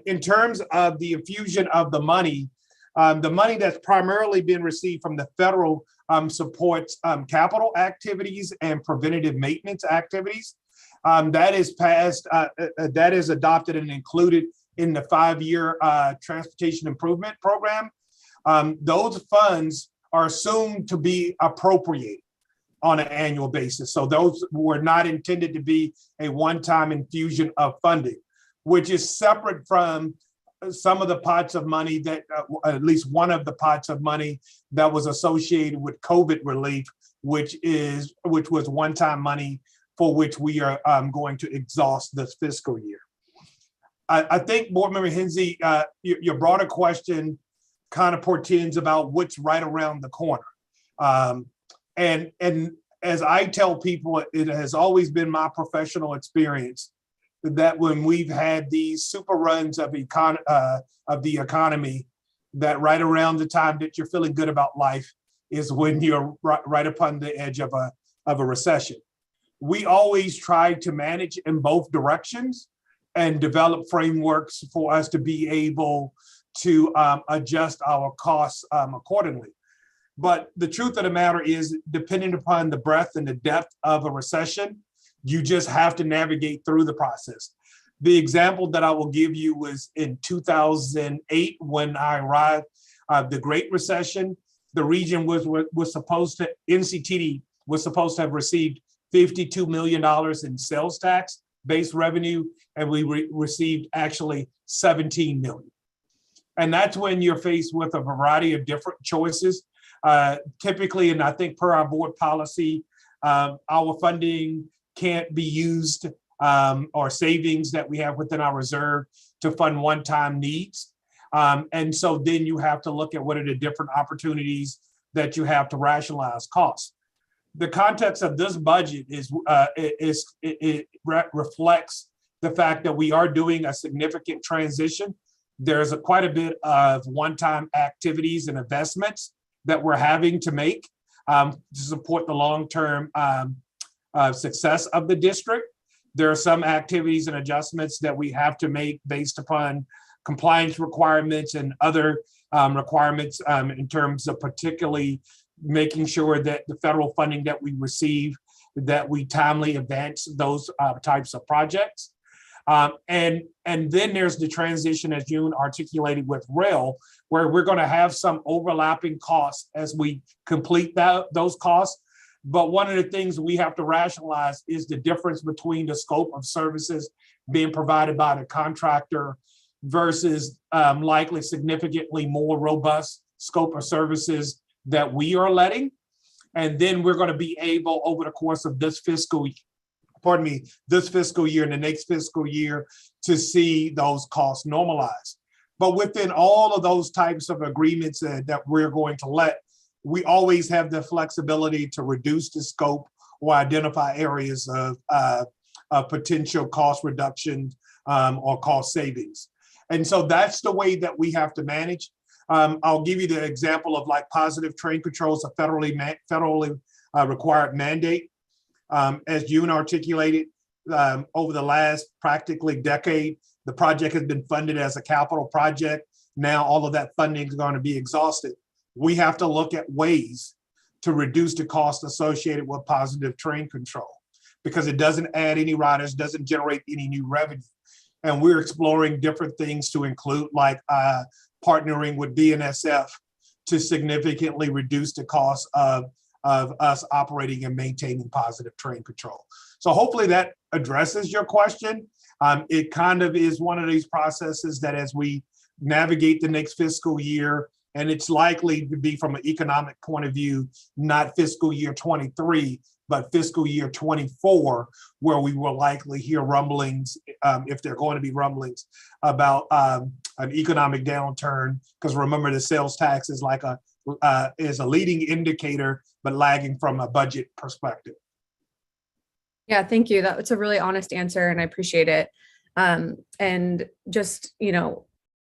In terms of the infusion of the money that's primarily been received from the federal supports capital activities and preventative maintenance activities. That is passed, that is adopted and included in the 5-year transportation improvement program. Those funds are assumed to be appropriated on an annual basis. So those were not intended to be a one-time infusion of funding, which is separate from some of the pots of money that, at least one of the pots of money that was associated with COVID relief which was one-time money for which we are going to exhaust this fiscal year. I think Board Member Hensy, your broader question kind of portends about what's right around the corner. And as I tell people, it has always been my professional experience that when we've had these super runs of the economy, that right around the time that you're feeling good about life is when you're right upon the edge of a recession. We always try to manage in both directions and develop frameworks for us to be able to adjust our costs accordingly. But the truth of the matter is, depending upon the breadth and the depth of a recession, you just have to navigate through the process. The example that I will give you was in 2008 when I arrived, the Great Recession. The region was supposed to, Nctd was supposed to have received $52 million in sales tax based revenue, and we received actually 17 million. And that's when you're faced with a variety of different choices. Typically, and I think per our board policy, our funding can't be used or savings that we have within our reserve to fund one-time needs. And so then you have to look at what are the different opportunities that you have to rationalize costs. The context of this budget reflects the fact that we are doing a significant transition. There's quite a bit of one-time activities and investments that we're having to make to support the long-term success of the district. There are some activities and adjustments that we have to make based upon compliance requirements and other requirements in terms of particularly making sure that the federal funding that we receive, that we timely advance those types of projects. And then there's the transition, as June articulated, with rail, where we're going to have some overlapping costs as we complete those costs. But one of the things we have to rationalize is the difference between the scope of services being provided by the contractor versus likely significantly more robust scope of services that we are letting. And then we're going to be able, over the course of this fiscal year and the next fiscal year, to see those costs normalize. But within all of those types of agreements that we're going to let, we always have the flexibility to reduce the scope or identify areas of potential cost reduction or cost savings. And so that's the way that we have to manage. I'll give you the example of like positive train controls, a federally required mandate. As June articulated, over the last practically decade, the project has been funded as a capital project. Now all of that funding is going to be exhausted. We have to look at ways to reduce the cost associated with positive train control because it doesn't add any riders, doesn't generate any new revenue. And we're exploring different things to include like partnering with BNSF to significantly reduce the cost of us operating and maintaining positive train control. So hopefully that addresses your question. It kind of is one of these processes that as we navigate the next fiscal year, and it's likely to be from an economic point of view, not fiscal year 23, but fiscal year 24, where we will likely hear rumblings, if there are going to be rumblings, about an economic downturn. Because remember, the sales tax is like is a leading indicator, but lagging from a budget perspective. Yeah, thank you. That's a really honest answer, and I appreciate it. And just,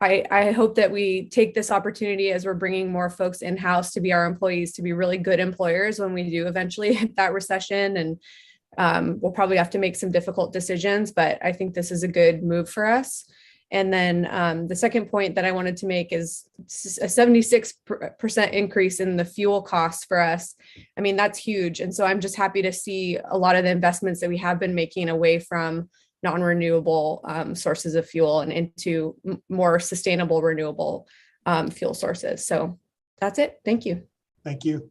I hope that we take this opportunity as we're bringing more folks in-house to be our employees, to be really good employers when we do eventually hit that recession. And we'll probably have to make some difficult decisions, but I think this is a good move for us. And then the second point that I wanted to make is a 76% increase in the fuel costs for us. I mean, that's huge. And so I'm just happy to see a lot of the investments that we have been making away from non-renewable sources of fuel and into more sustainable renewable fuel sources. So that's it. Thank you. Thank you.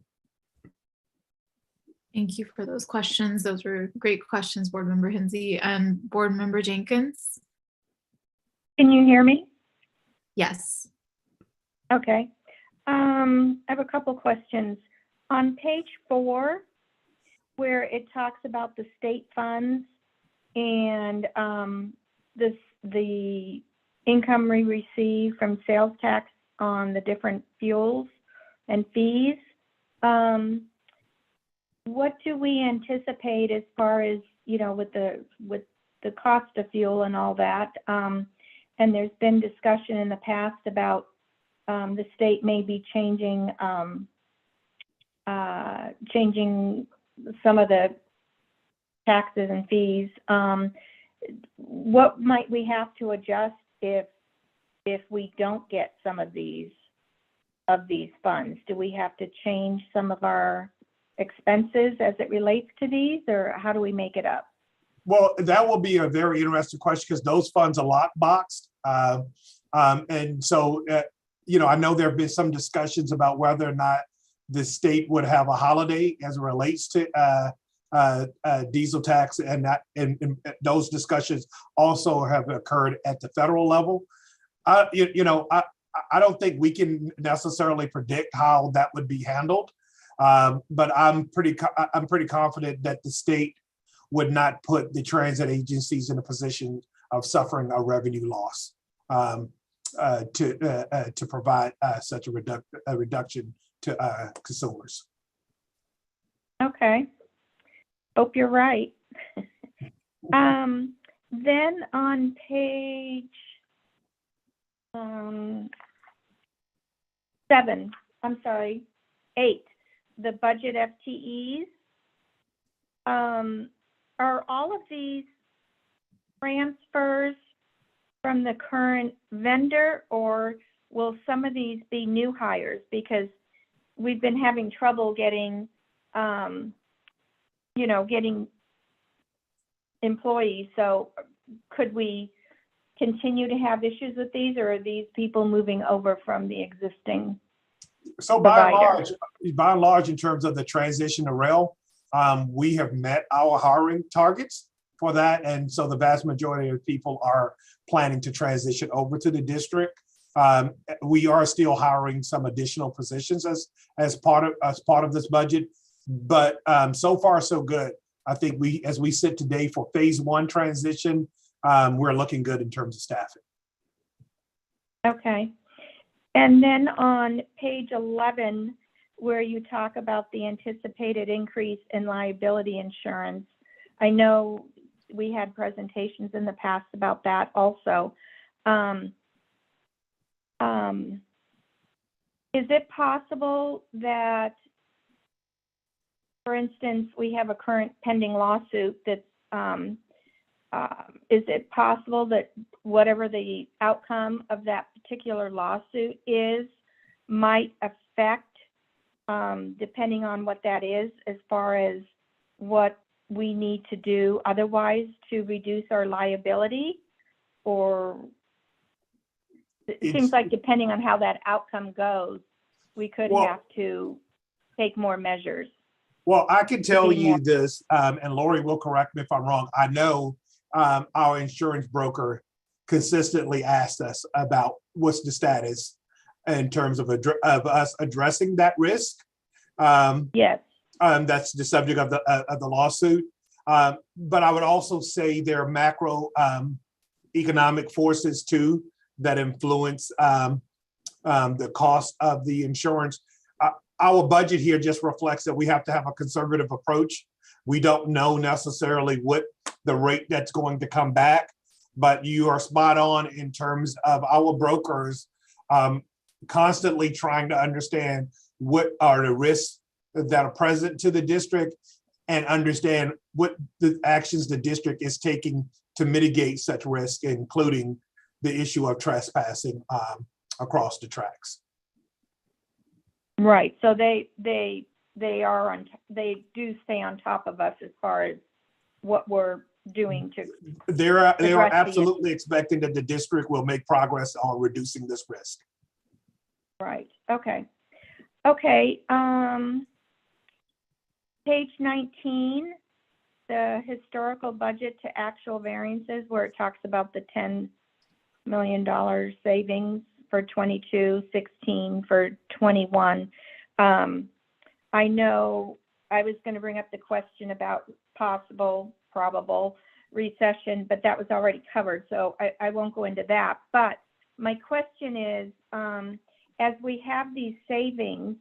Thank you for those questions. Those were great questions, Board Member Hensy. And Board Member Jenkins? Can you hear me? Yes. Okay. I have a couple questions. On page 4, where it talks about the state funds and the income we receive from sales tax on the different fuels and fees. What do we anticipate as far as, with the cost of fuel and all that? And there's been discussion in the past about the state may be changing some of the taxes and fees. What might we have to adjust if we don't get some of these funds? Do we have to change some of our expenses as it relates to these, or how do we make it up? Well, that will be a very interesting question because those funds are lockboxed. And so, I know there have been some discussions about whether or not the state would have a holiday as it relates to diesel tax, and those discussions also have occurred at the federal level. I don't think we can necessarily predict how that would be handled, but I'm pretty confident that the state would not put the transit agencies in a position of suffering a revenue loss to provide such a reduction to consumers. Okay. Hope you're right. Then on page 8, the budget FTEs. Are all of these transfers from the current vendor, or will some of these be new hires? Because we've been having trouble getting getting employees. So could we continue to have issues with these, or are these people moving over from the existing? So by and large, in terms of the transition to rail, we have met our hiring targets for that. And so the vast majority of people are planning to transition over to the district. We are still hiring some additional positions as part of this budget, but so far so good. I think as we sit today for phase 1 transition, we're looking good in terms of staffing. Okay. And then on page 11, where you talk about the anticipated increase in liability insurance, I know we had presentations in the past about that also. Is it possible that, for instance, we have a current pending lawsuit that's, is it possible that whatever the outcome of that particular lawsuit is might affect, depending on what that is, as far as what we need to do otherwise to reduce our liability? Or it seems like depending on how that outcome goes, we could have to take more measures. Well, I can tell you this, and Lori will correct me if I'm wrong. I know our insurance broker consistently asked us about what's the status in terms of us addressing that risk. Yes. That's the subject of the lawsuit. But I would also say there are macro economic forces too that influence the cost of the insurance. Our budget here just reflects that we have to have a conservative approach. We don't know necessarily what the rate that's going to come back, but you are spot on in terms of our brokers constantly trying to understand what are the risks that are present to the district and understand what the actions the district is taking to mitigate such risk, including the issue of trespassing across the tracks. Right. So they do stay on top of us as far as what we're doing to. They are absolutely expecting that the district will make progress on reducing this risk. Right. Okay. Okay. Page 19, the historical budget to actual variances, where it talks about the $10 million savings for 22, 16 for 21. I know I was going to bring up the question about possible, probable recession, but that was already covered, so I won't go into that. But my question is, as we have these savings,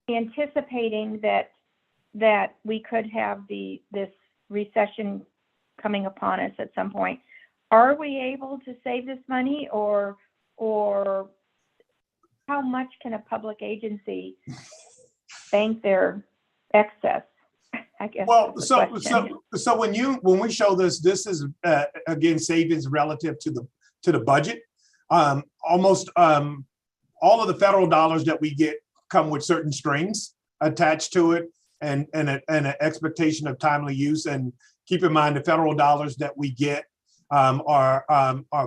anticipating that we could have this recession coming upon us at some point, are we able to save this money, or how much can a public agency bank their excess? I guess. Well, that's the question. so when we show this is again savings relative to the budget. Almost all of the federal dollars that we get come with certain strings attached to it, and an expectation of timely use. And keep in mind, the federal dollars that we get are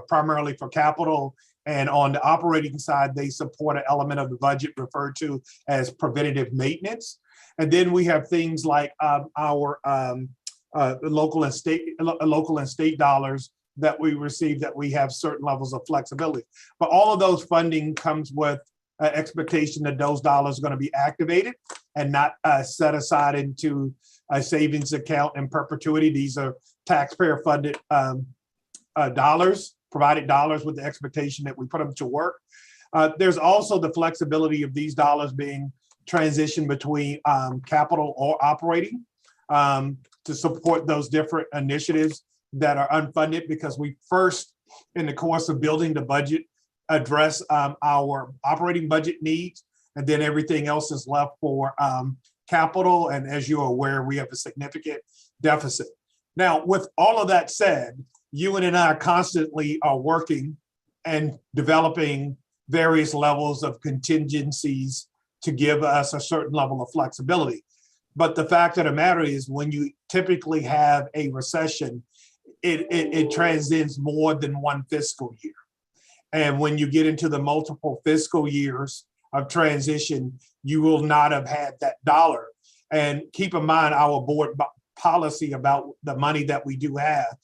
primarily for capital, and on the operating side, they support an element of the budget referred to as preventative maintenance. And then we have things like our local and state dollars that we receive, that we have certain levels of flexibility. But all of those funding comes with an expectation that those dollars are going to be activated and not set aside into a savings account in perpetuity. These are taxpayer funded dollars, provided dollars, with the expectation that we put them to work. There's also the flexibility of these dollars being transitioned between capital or operating to support those different initiatives that are unfunded, because we first, in the course of building the budget, address our operating budget needs, and then everything else is left for capital. And as you're aware, we have a significant deficit. Now, with all of that said, you and I constantly are working and developing various levels of contingencies to give us a certain level of flexibility. But the fact of the matter is, when you typically have a recession, it transcends more than one fiscal year. And when you get into the multiple fiscal years of transition, you will not have had that dollar. And keep in mind our board policy about the money that we do have,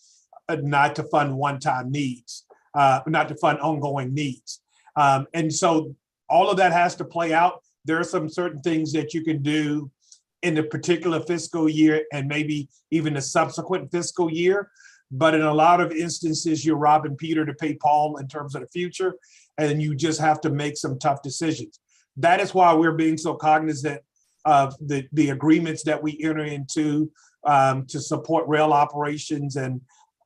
not to fund one-time needs, not to fund ongoing needs. And so all of that has to play out. There are some certain things that you can do in the particular fiscal year and maybe even the subsequent fiscal year. But in a lot of instances, you're robbing Peter to pay Paul in terms of the future, and you just have to make some tough decisions. That is why we're being so cognizant of the agreements that we enter into to support rail operations and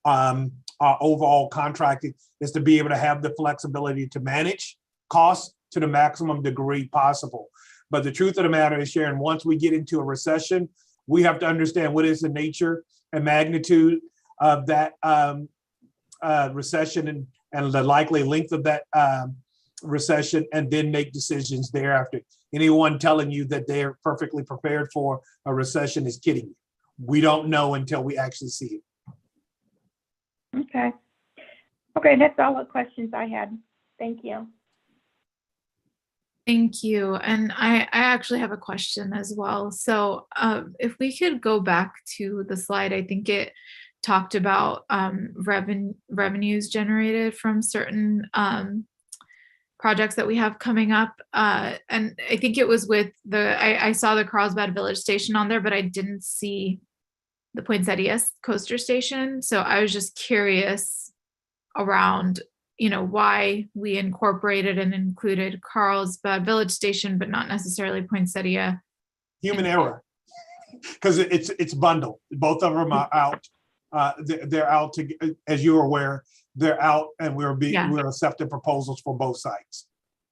our overall contracting, is to be able to have the flexibility to manage costs to the maximum degree possible. But the truth of the matter is, Sharon, once we get into a recession, we have to understand what is the nature and magnitude of that recession and the likely length of that recession, and then make decisions thereafter. Anyone telling you that they're perfectly prepared for a recession is kidding you. We don't know until we actually see it. Okay, that's all the questions I had. Thank you. Thank you. And I actually have a question as well. So if we could go back to the slide, I think it talked about revenues generated from certain projects that we have coming up. And I think it was with I saw the Carlsbad Village Station on there, but I didn't see the Poinsettias Coaster Station. So I was just curious around, why we incorporated and included Carlsbad Village Station, but not necessarily Poinsettia. Human error, because it's bundled. Both of them are out. They're out to, as you're aware, they're out, and we're accepting proposals for both sites.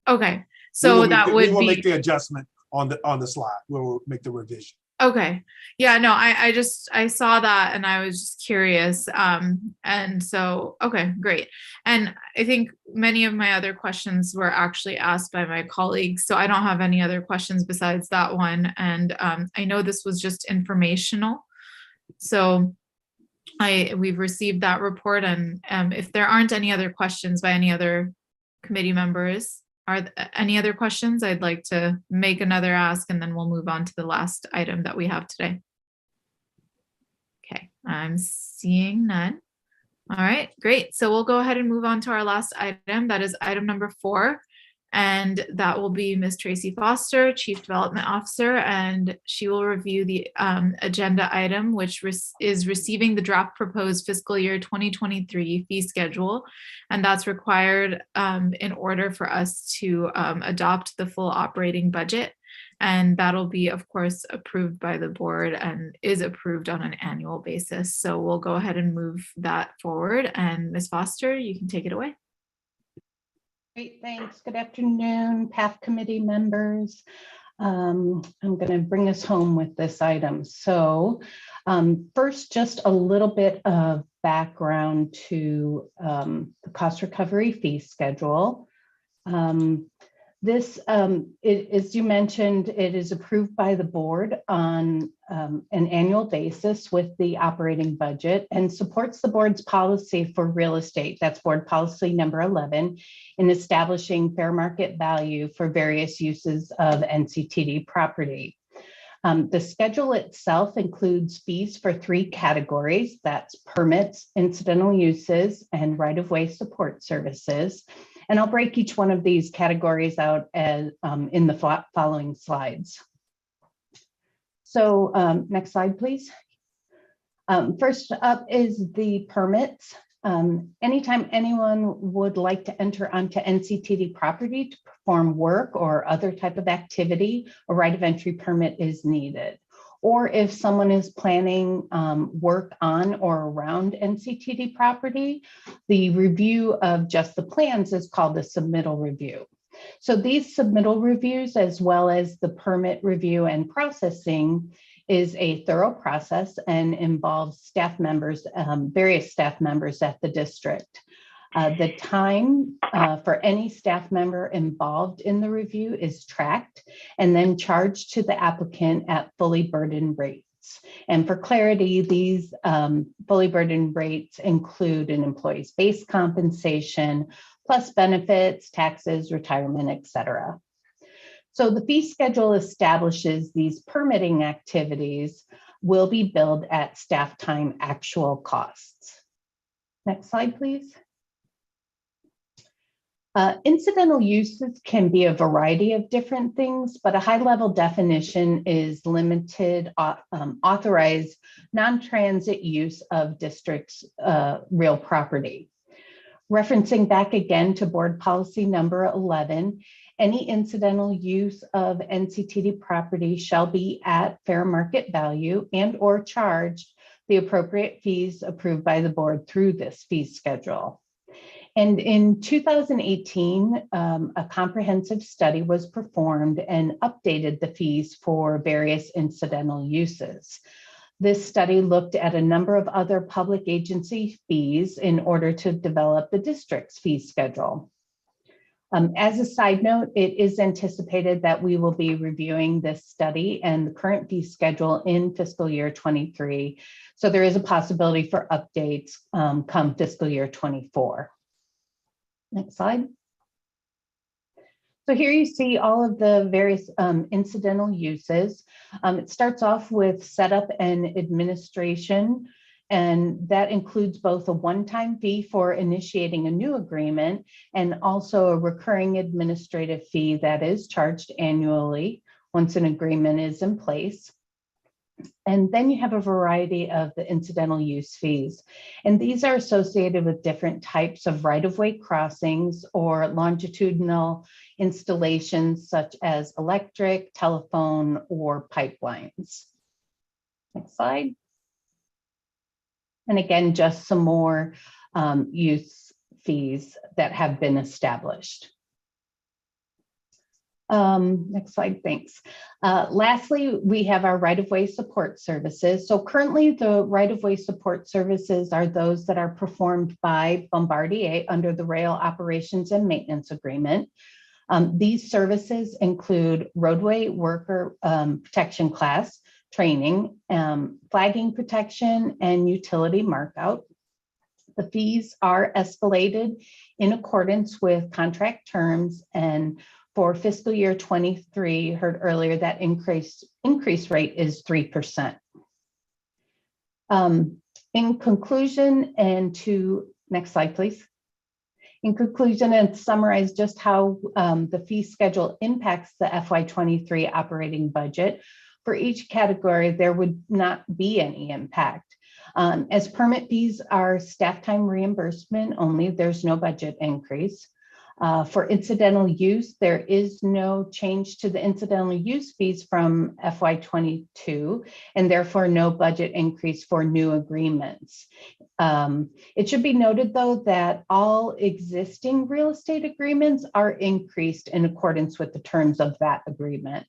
Okay, so we will make the adjustment on the slide. We'll make the revision. Okay, yeah, no, I saw that and I was just curious. And so, okay, great. And I think many of my other questions were actually asked by my colleagues, so I don't have any other questions besides that one. And I know this was just informational, so we've received that report, and if there aren't any other questions by any other committee members, are there any other questions? I'd like to make another ask, and then we'll move on to the last item that we have today. Okay, I'm seeing none. All right, great. So we'll go ahead and move on to our last item. That is item number 4. And that will be Ms. Tracy Foster, Chief Development Officer, and she will review the agenda item, which is receiving the draft proposed fiscal year 2023 fee schedule. And that's required in order for us to adopt the full operating budget. And that'll be, of course, approved by the board and is approved on an annual basis. So we'll go ahead and move that forward. And Ms. Foster, you can take it away. Great, thanks. Good afternoon, PAF committee members. I'm going to bring us home with this item. So first, just a little bit of background to the cost recovery fee schedule. This, as you mentioned, it is approved by the board on an annual basis with the operating budget and supports the board's policy for real estate. That's board policy number 11 in establishing fair market value for various uses of Nctd property. The schedule itself includes fees for 3 categories. That's permits, incidental uses, and right-of-way support services. And I'll break each one of these categories out as in the following slides. So next slide, please. First up is the permits. Anytime anyone would like to enter onto Nctd property to perform work or other type of activity, a right of entry permit is needed. Or if someone is planning work on or around Nctd property, the review of just the plans is called the submittal review. So these submittal reviews, as well as the permit review and processing, is a thorough process and involves staff members, various staff members at the district. The time for any staff member involved in the review is tracked and then charged to the applicant at fully burdened rates. And for clarity, these fully burdened rates include an employee's base compensation, plus benefits, taxes, retirement, et cetera. So the fee schedule establishes these permitting activities will be billed at staff time actual costs. Next slide, please. Incidental uses can be a variety of different things, but a high-level definition is limited, authorized, non-transit use of district's real property. Referencing back again to board policy number 11, any incidental use of Nctd property shall be at fair market value and or charged the appropriate fees approved by the board through this fee schedule. And in 2018, a comprehensive study was performed and updated the fees for various incidental uses. This study looked at a number of other public agency fees in order to develop the district's fee schedule. As a side note, it is anticipated that we will be reviewing this study and the current fee schedule in fiscal year 23. So there is a possibility for updates come fiscal year 24. Next slide. So here you see all of the various incidental uses. It starts off with setup and administration, and that includes both a one-time fee for initiating a new agreement and also a recurring administrative fee that is charged annually once an agreement is in place. And then you have a variety of the incidental use fees. And these are associated with different types of right-of-way crossings or longitudinal installations such as electric, telephone, or pipelines. Next slide. And again, just some more use fees that have been established. Next slide, thanks. Lastly, we have our right-of-way support services. So currently the right-of-way support services are those that are performed by Bombardier under the Rail Operations and Maintenance Agreement. These services include roadway worker protection class training, flagging protection, and utility markout. The fees are escalated in accordance with contract terms, and for fiscal year 23, heard earlier that increase rate is 3%. In conclusion, and to next slide, please. In conclusion, and summarize just how the fee schedule impacts the FY23 operating budget. For each category, there would not be any impact. As permit fees are staff time reimbursement only, there's no budget increase. For incidental use, there is no change to the incidental use fees from FY22, and therefore no budget increase for new agreements. It should be noted, though, that all existing real estate agreements are increased in accordance with the terms of that agreement.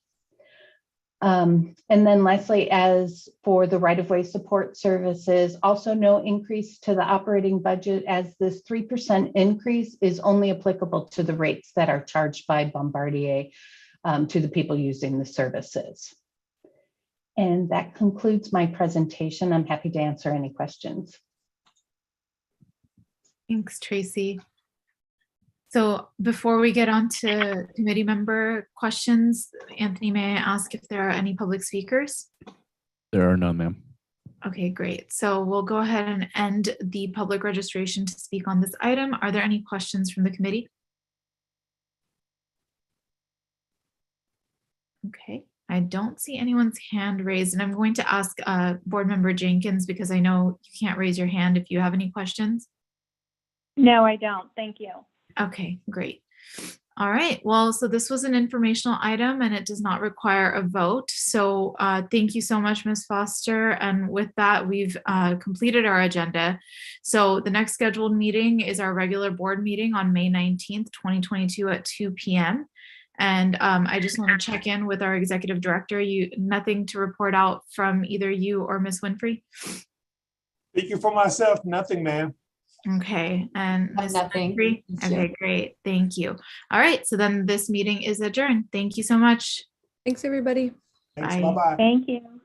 And then lastly, as for the right-of-way support services, also no increase to the operating budget, as this 3% increase is only applicable to the rates that are charged by Bombardier to the people using the services. And that concludes my presentation. I'm happy to answer any questions. Thanks, Tracy. So before we get on to committee member questions, Anthony, may I ask if there are any public speakers? There are none, ma'am. Okay, great. So we'll go ahead and end the public registration to speak on this item. Are there any questions from the committee? Okay, I don't see anyone's hand raised, and I'm going to ask Board Member Jenkins, because I know you can't raise your hand if you have any questions. No, I don't. Thank you. Okay, great. All right, well, so this was an informational item and it does not require a vote. So thank you so much, Ms. Foster. And with that, we've completed our agenda. So the next scheduled meeting is our regular board meeting on May 19th, 2022 at 2 p.m. And I just want to check in with our executive director. Nothing to report out from either you or Ms. Winfrey? Speaking for myself, nothing, ma'am. Okay, and Ms. Nothing. Winfrey? Thank you. Okay, great. Thank you. All right, so then this meeting is adjourned. Thank you so much. Thanks, everybody. Thanks, Bye. bye-bye. Thank you.